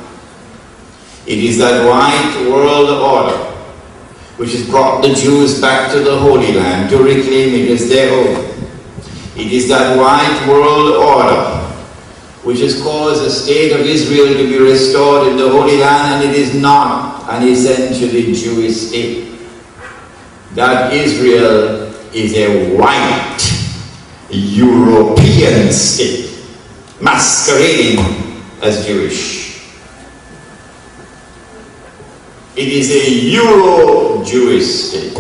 It is that white world order which has brought the Jews back to the Holy Land to reclaim it as their own. It is that white world order which has caused the state of Israel to be restored in the Holy Land, and it is not an essentially Jewish state. That Israel is a white European state, masquerading as Jewish. It is a Euro-Jewish state.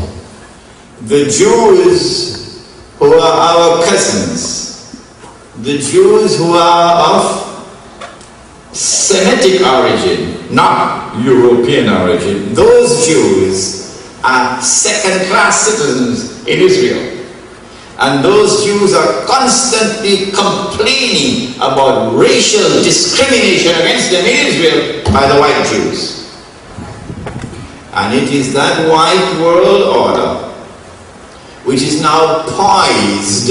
The Jews who are our cousins, the Jews who are of Semitic origin, not European origin, those Jews are second-class citizens in Israel. And those Jews are constantly complaining about racial discrimination against them in Israel by the white Jews. And it is that white world order which is now poised,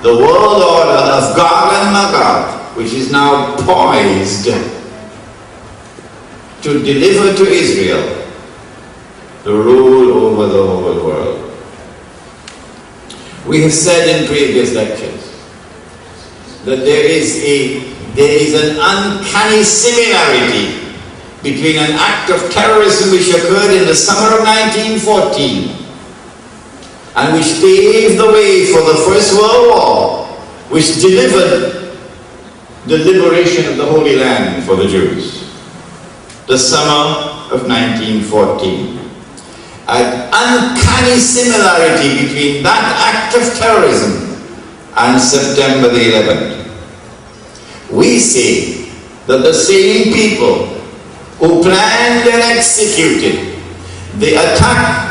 the world order of Gog and Magog, which is now poised to deliver to Israel the rule over the whole world. We have said in previous lectures that there is an uncanny similarity between an act of terrorism which occurred in the summer of 1914 and which paved the way for the First World War, which delivered the liberation of the Holy Land for the Jews. The summer of 1914. An uncanny similarity between that act of terrorism and September the 11th. We say that the same people who planned and executed the attack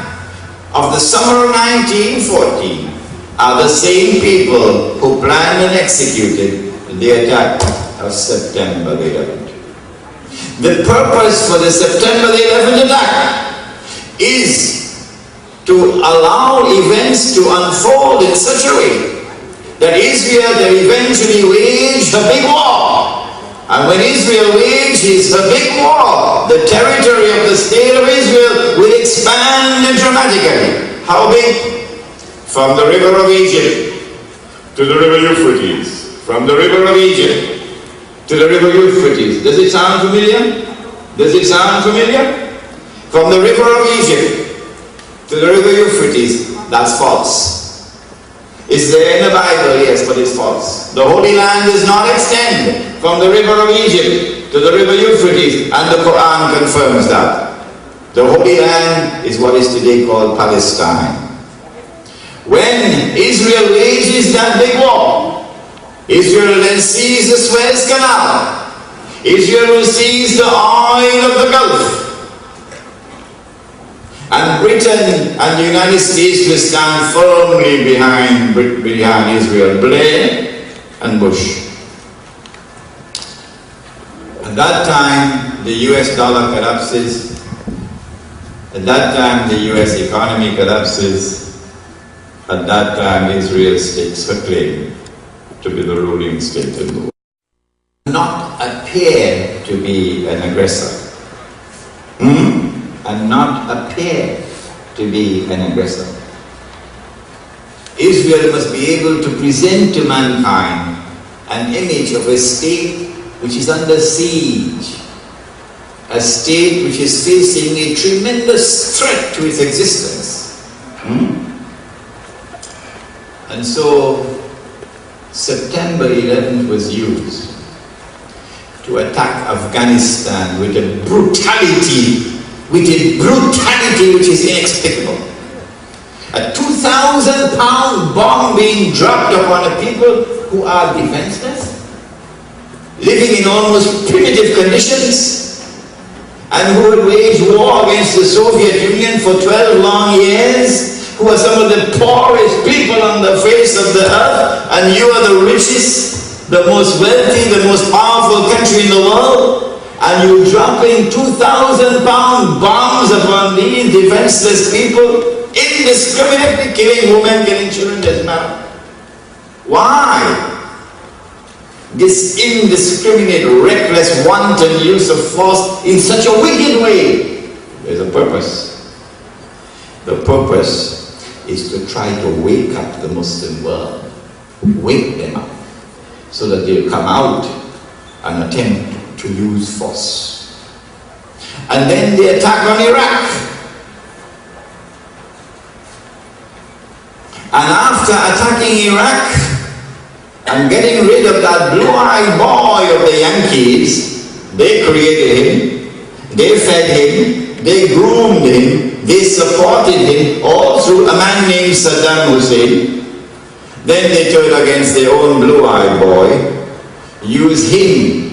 of the summer of 1914 are the same people who planned and executed the attack of September the 11th. The purpose for the September the 11th attack is to allow events to unfold in such a way that Israel will eventually wage a big war. And when Israel wages a big war, the territory of the state of Israel will expand dramatically. How big? From the river of Egypt to the river Euphrates. From the river of Egypt to the river Euphrates. Does it sound familiar? Does it sound familiar? From the river of Egypt to the river Euphrates, that's false. It's there in the Bible, yes, but it's false. The Holy Land does not extend from the river of Egypt to the river Euphrates, and the Quran confirms that. The Holy Land is what is today called Palestine. When Israel wages that big war, Israel then sees the Suez Canal. Israel will seize the oil of the Gulf. And Britain and the United States will stand firmly behind Israel, Blair and Bush. At that time, the US dollar collapses. At that time, the US economy collapses. At that time, Israel stakes her claim to be the ruling state in the world. Not appear to be an aggressor. And not appear to be an aggressor. Israel must be able to present to mankind an image of a state which is under siege, a state which is facing a tremendous threat to its existence. And so September 11th was used to attack Afghanistan with a brutality which is inexplicable. A 2,000-pound bomb being dropped upon a people who are defenseless, living in almost primitive conditions, and who had waged war against the Soviet Union for 12 long years, who are some of the poorest people on the face of the earth, and you are the richest, the most wealthy, the most powerful country in the world, and you dropping 2,000-pound bombs upon these defenseless people, indiscriminately killing women, killing children, doesn't matter. Why? This indiscriminate, reckless, wanton use of force in such a wicked way. There's a purpose. The purpose is to try to wake up the Muslim world, wake them up, so that they'll come out and attempt to use force. And then the attack on Iraq. And after attacking Iraq and getting rid of that blue-eyed boy of the Yankees, they created him, they fed him, they groomed him, they supported him, all through a man named Saddam Hussein. Then they turned against their own blue-eyed boy, used him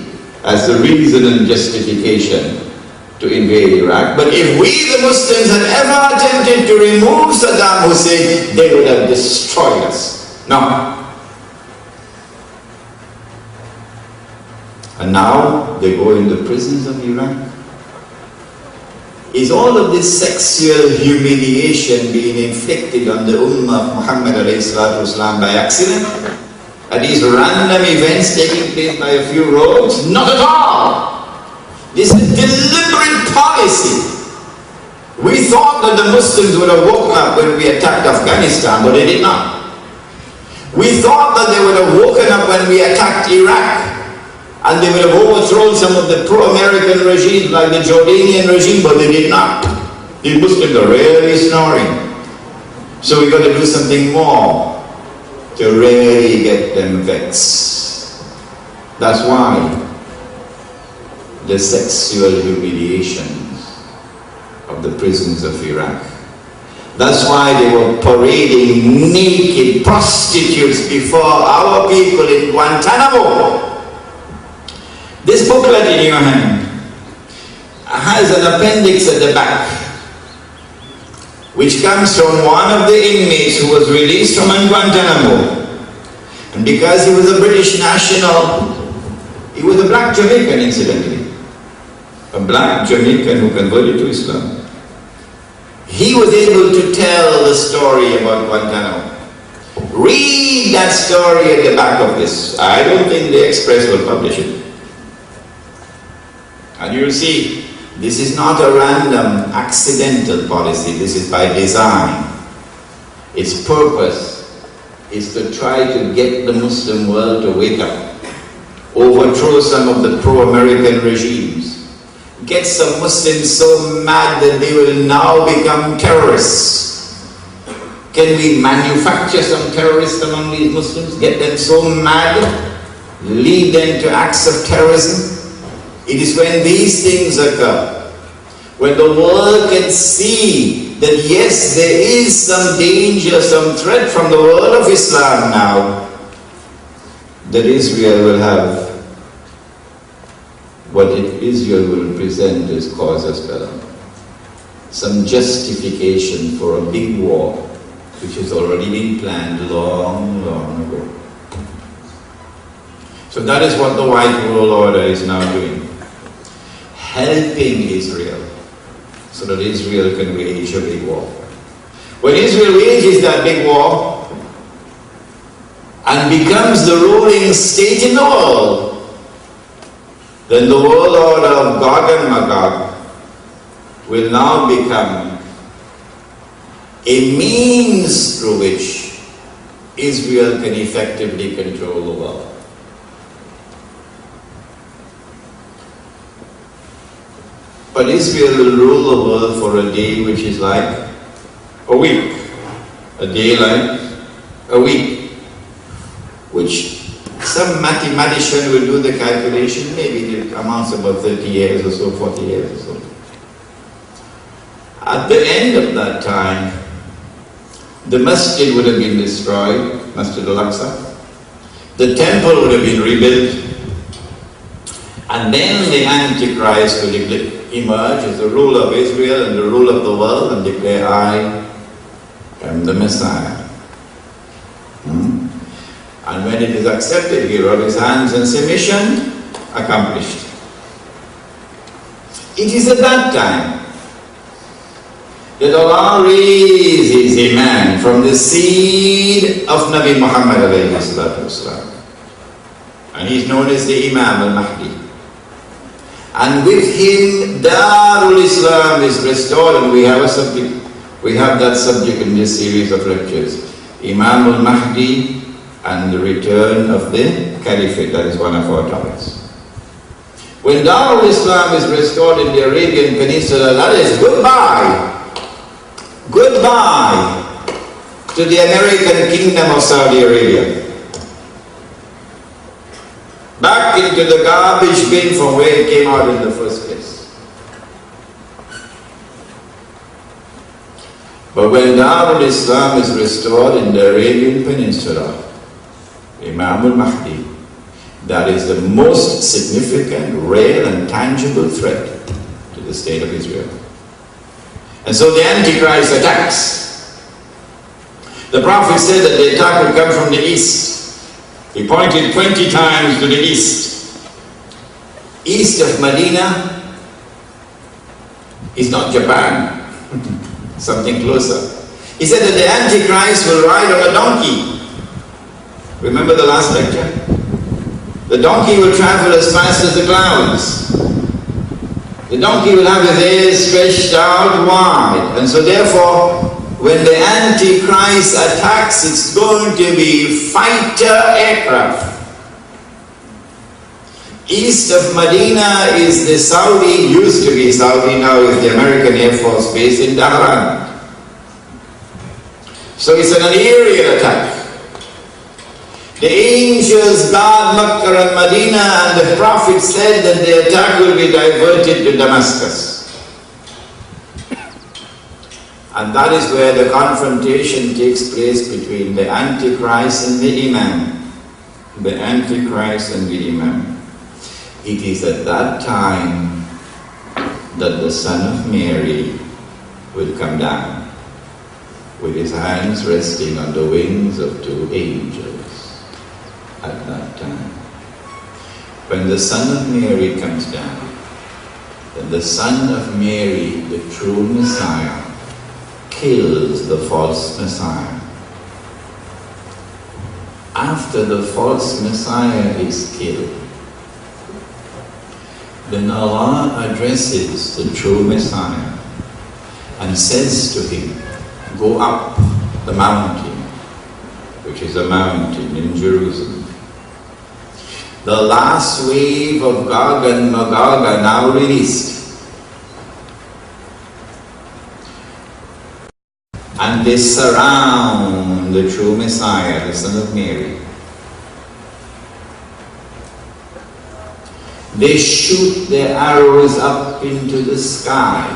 as the reason and justification to invade Iraq. But if we, the Muslims, had ever attempted to remove Saddam Hussein, they would have destroyed us. No. And now they go in the prisons of Iraq. Is all of this sexual humiliation being inflicted on the Ummah of Muhammad ﷺ by accident? Are these random events taking place by a few rogues? Not at all! This is deliberate policy. We thought that the Muslims would have woken up when we attacked Afghanistan, but they did not. We thought that they would have woken up when we attacked Iraq, and they would have overthrown some of the pro-American regimes like the Jordanian regime, but they did not. The Muslims are really snoring. So we've got to do something more to really get them vexed. That's why the sexual humiliations of the prisons of Iraq. That's why they were parading naked prostitutes before our people in Guantanamo. This booklet in your hand has an appendix at the back, which comes from one of the inmates who was released from Guantanamo. And because he was a British national, he was a black Jamaican, incidentally. A black Jamaican who converted to Islam. He was able to tell the story about Guantanamo. Read that story at the back of this. I don't think the Express will publish it. And you'll see, this is not a random, accidental policy. This is by design. Its purpose is to try to get the Muslim world to wake up, overthrow some of the pro-American regimes, get some Muslims so mad that they will now become terrorists? Can we manufacture some terrorists among these Muslims? Get them so mad, lead them to acts of terrorism? It is when these things occur, when the world can see that yes, there is some danger, some threat from the world of Islam now, that Israel will have what Israel will present as casus belli, some justification for a big war which has already been planned long, long ago. So that is what the White World Order is now doing, helping Israel so that Israel can wage a big war. When Israel wages that big war and becomes the ruling state in the world, then the world order of Gog and Magog will now become a means through which Israel can effectively control the world. But Israel will rule the world for a day which is like a week. A day like a week. Which some mathematician will do the calculation, maybe it amounts to about 30 years or so, 40 years or so. At the end of that time, the masjid would have been destroyed, Masjid al-Aqsa. The temple would have been rebuilt. And then the Antichrist will emerge as the ruler of Israel and the ruler of the world and declare, I am the Messiah. And when it is accepted, he rubs his hands and say, mission accomplished. It is at that time that Allah raises a man from the seed of Nabi Muhammad alayhi salatu wasalam. And he is known as the Imam al-Mahdi. And with him, Darul Islam is restored, and we have that subject in this series of lectures. Imam al-Mahdi and the return of the Caliphate, that is one of our topics. When Darul Islam is restored in the Arabian Peninsula, that is goodbye. Goodbye to the American Kingdom of Saudi Arabia. Back into the garbage bin from where it came out in the first place. But when Darul Islam is restored in the Arabian Peninsula, Imam al-Mahdi, that is the most significant, real and tangible threat to the state of Israel. And so the Antichrist attacks. The Prophet said that the attack would come from the east. He pointed 20 times to the east. East of Medina is not Japan, something closer. He said that the Antichrist will ride on a donkey. Remember the last lecture? The donkey will travel as fast as the clouds. The donkey will have his ears stretched out wide. And so therefore, when the Antichrist attacks, it's going to be fighter aircraft. East of Medina is the Saudi, used to be Saudi, now is the American Air Force Base in Tehran. So it's an aerial attack. The angels guard Makkah and Medina, and the Prophet said that the attack will be diverted to Damascus. And that is where the confrontation takes place between the Antichrist and the Imam. The Antichrist and the Imam. It is at that time that the Son of Mary will come down with his hands resting on the wings of two angels. At that time, when the Son of Mary comes down, then the Son of Mary, the true Messiah, kills the false Messiah. After the false Messiah is killed, then Allah addresses the true Messiah and says to him, go up the mountain, which is a mountain in Jerusalem. The last wave of Gog and Magog are now released. and they surround the true Messiah, the Son of Mary. They shoot their arrows up into the sky.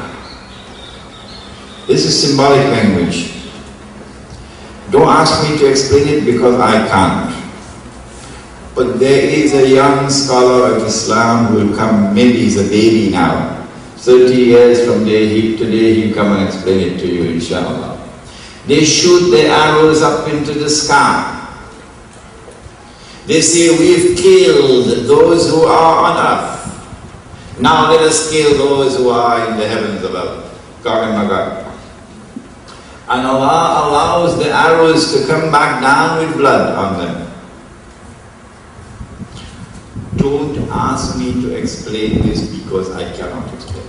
This is symbolic language. Don't ask me to explain it because I can't. But there is a young scholar of Islam who will come, maybe he's a baby now. 30 years from today he'll come and explain it to you, inshallah. They shoot their arrows up into the sky. They say, we've killed those who are on earth. Now let us kill those who are in the heavens above. Gog and Magog. And Allah allows the arrows to come back down with blood on them. Don't ask me to explain this because I cannot explain.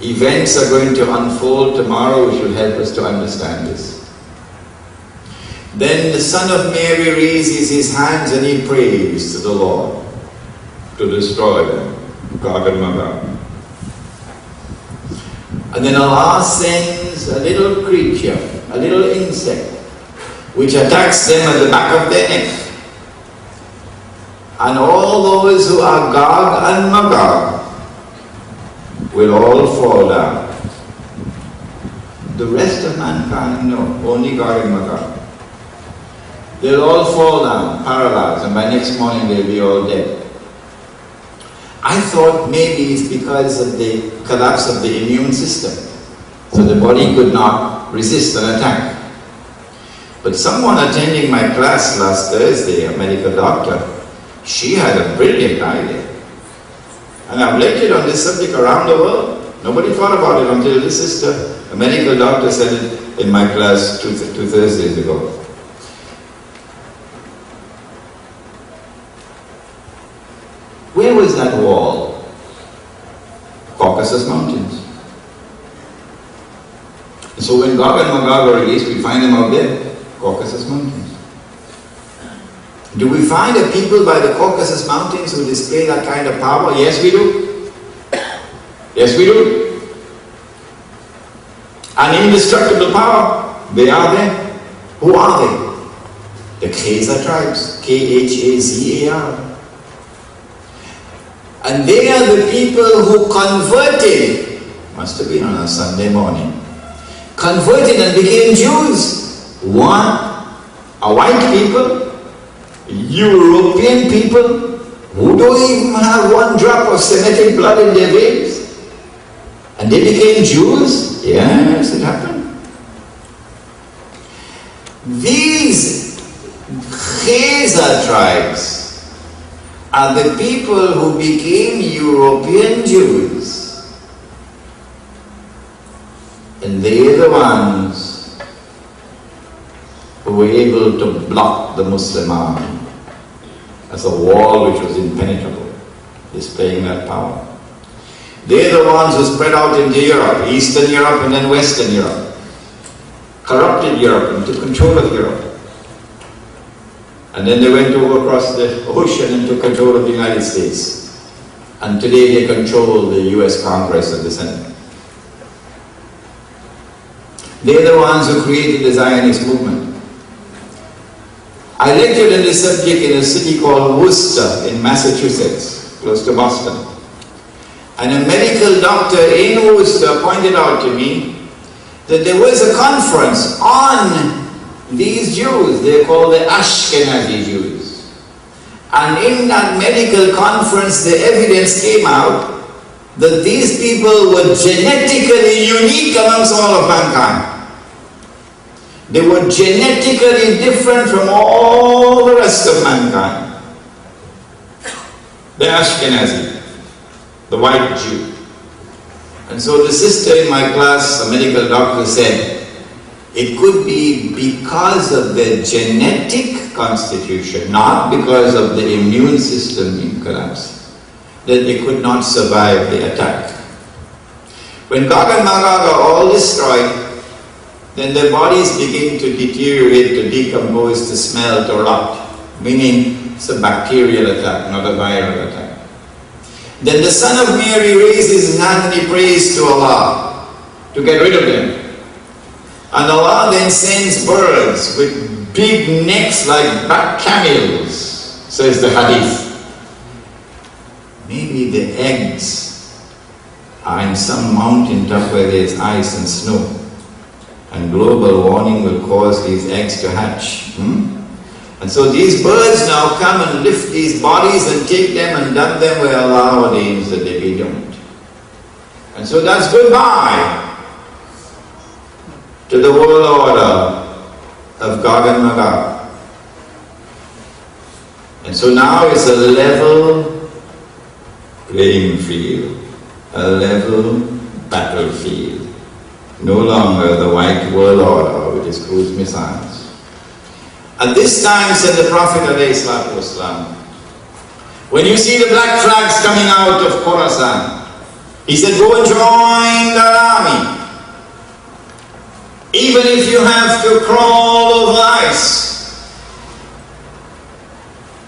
Events are going to unfold tomorrow which will help us to understand this. Then the Son of Mary raises his hands and he prays to the Lord to destroy them, Gog and Magog. And then Allah sends a little creature, a little insect, which attacks them at the back of their neck. And all those who are Gog and Magog will all fall down. The rest of mankind, no, only Gog and Magog. They'll all fall down, paralyzed, and by next morning they'll be all dead. I thought maybe it's because of the collapse of the immune system, so the body could not resist an attack. But someone attending my class last Thursday, a medical doctor, she had a brilliant idea. And I've lectured on this subject around the world. Nobody thought about it until this sister, a medical doctor, said it in my class two Thursdays ago. Where was that wall? Caucasus Mountains. And so when Gog and Magog are released, we find them out there, Caucasus Mountains. Do we find a people by the Caucasus Mountains who display that kind of power? Yes, we do. Yes, we do. An indestructible power. They are there. Who are they? The Khazar tribes. Khazar. And they are the people who converted, must have been on a Sunday morning, converted and became Jews. One, a white people, European people, who don't even have one drop of Semitic blood in their veins. And they became Jews. Yes, it happened. These Khazar tribes are the people who became European Jews. And they're the ones who were able to block the Muslim army as a wall which was impenetrable, displaying that power. They're the ones who spread out into Europe, Eastern Europe and then Western Europe, corrupted Europe and took control of Europe. And then they went over across the ocean and took control of the United States. And today they control the US Congress and the Senate. They're the ones who created the Zionist movement. I lectured on this subject in a city called Worcester in Massachusetts, close to Boston. And a medical doctor in Worcester pointed out to me that there was a conference on these Jews. They're called the Ashkenazi Jews. And in that medical conference, the evidence came out that these people were genetically unique amongst all of mankind. They were genetically different from all the rest of mankind. The Ashkenazi, the white Jew. And so the sister in my class, a medical doctor, said, it could be because of their genetic constitution, not because of the immune system being collapsed, that they could not survive the attack. When Gog and Magog are all destroyed, then their bodies begin to deteriorate, to decompose, to smell, to rot, meaning it's a bacterial attack, not a viral attack. Then the Son of Mary raises his hand and he prays to Allah to get rid of them. And Allah then sends birds with big necks like black camels, says the hadith. Maybe the eggs are in some mountain top where there's ice and snow. And global warming will cause these eggs to hatch. And so these birds now come and lift these bodies and take them and dump them where Allah ordains that they be dumped. And so that's goodbye to the world order of Gog and Magog. And so now it's a level playing field, a level battlefield. No longer the white world order with its cruise missiles. At this time, said the Prophet ﷺ, when you see the black flags coming out of Khorasan, he said, go and join the army. Even if you have to crawl over ice.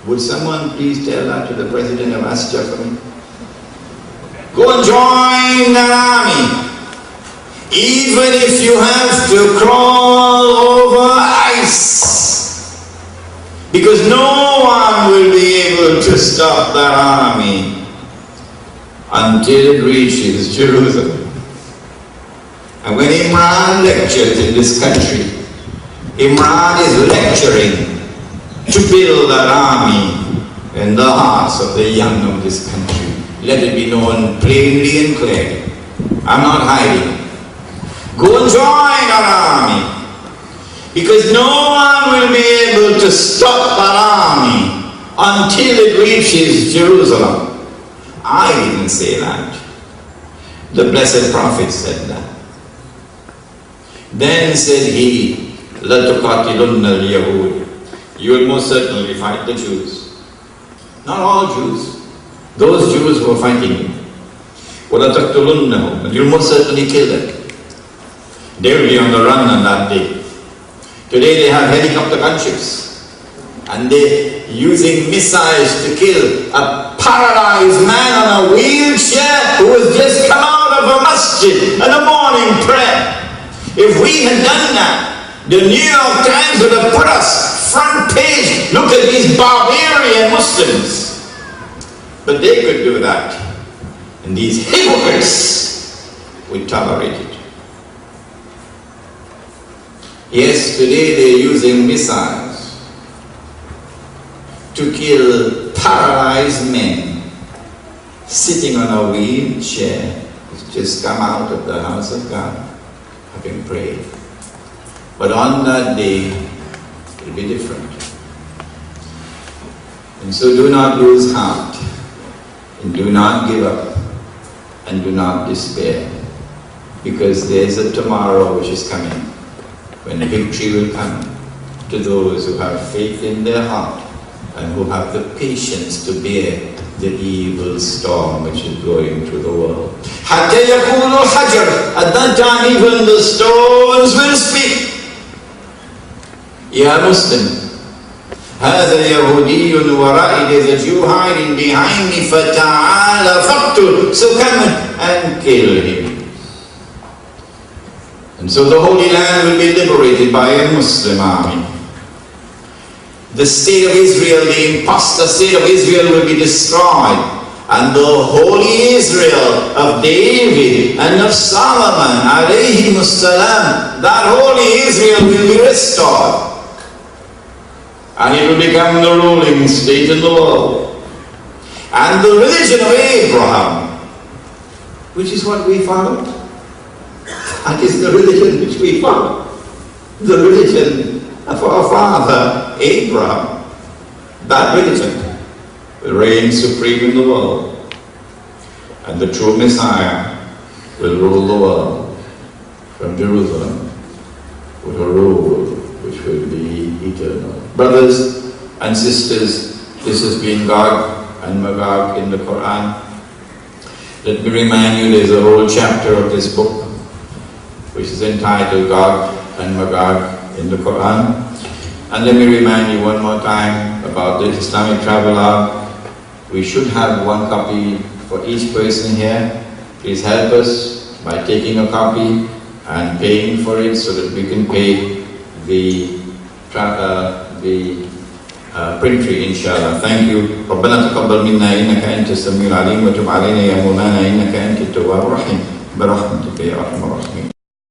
Would someone please tell that to the president of Asja for me? Go and join the army. Even if you have to crawl over ice. Because no one will be able to stop that army until it reaches Jerusalem. And when Imran lectures in this country, Imran is lecturing to build that army in the hearts of the young of this country. Let it be known plainly and clearly. I'm not hiding. Go and join our army. Because no one will be able to stop that army until it reaches Jerusalem. I didn't say that. The blessed Prophet said that. Then said he, لَتُقَاتِلُنَّ الْيَهُودِ, you will most certainly fight the Jews. Not all Jews. Those Jews who are fighting you. وَلَتَقْتُلُنَّهُمْ, and you will most certainly kill them. They will be on the run on that day. Today they have helicopter gunships and they're using missiles to kill a paralyzed man on a wheelchair who has just come out of a masjid and a morning prayer. If we had done that, the New York Times would have put us front page, look at these barbarian Muslims. But they could do that. And these hypocrites would tolerate it. Yes, today they're using missiles to kill paralyzed men sitting on a wheelchair who's just come out of the house of God, having prayed. But on that day, it'll be different. And so do not lose heart, and do not give up, and do not despair, because there's a tomorrow which is coming, when victory will come to those who have faith in their heart and who have the patience to bear the evil storm which is going through the world. At that time even the stones will speak. Ya Muslim, هذا يهودي ورائي, there's a Jew hiding behind me, فتعال فاقتل, so come and kill him. And so the Holy Land will be liberated by a Muslim army. The state of Israel, the impostor state of Israel, will be destroyed. And the holy Israel of David and of Solomon, alayhimus salam, that holy Israel will be restored. And it will become the ruling state in the world. And the religion of Abraham, which is what we follow. That is the religion which we follow. The religion of our father Abraham. That religion will reign supreme in the world. And the true Messiah will rule the world from Jerusalem with a rule which will be eternal. Brothers and sisters, this has been Gog and Magog in the Quran. Let me remind you, there's a whole chapter of this book which is entitled Gog and Magog in the Quran. And let me remind you one more time about the Islamic Travelogue. We should have one copy for each person here. Please help us by taking a copy and paying for it so that we can pay the printer inshallah. Thank you. ربنا تقبل منا إنك أنت السميع العليم وتب علينا يا مولانا إنك أنت التواب الرحيم برحمتك يا أرحم الراحمين.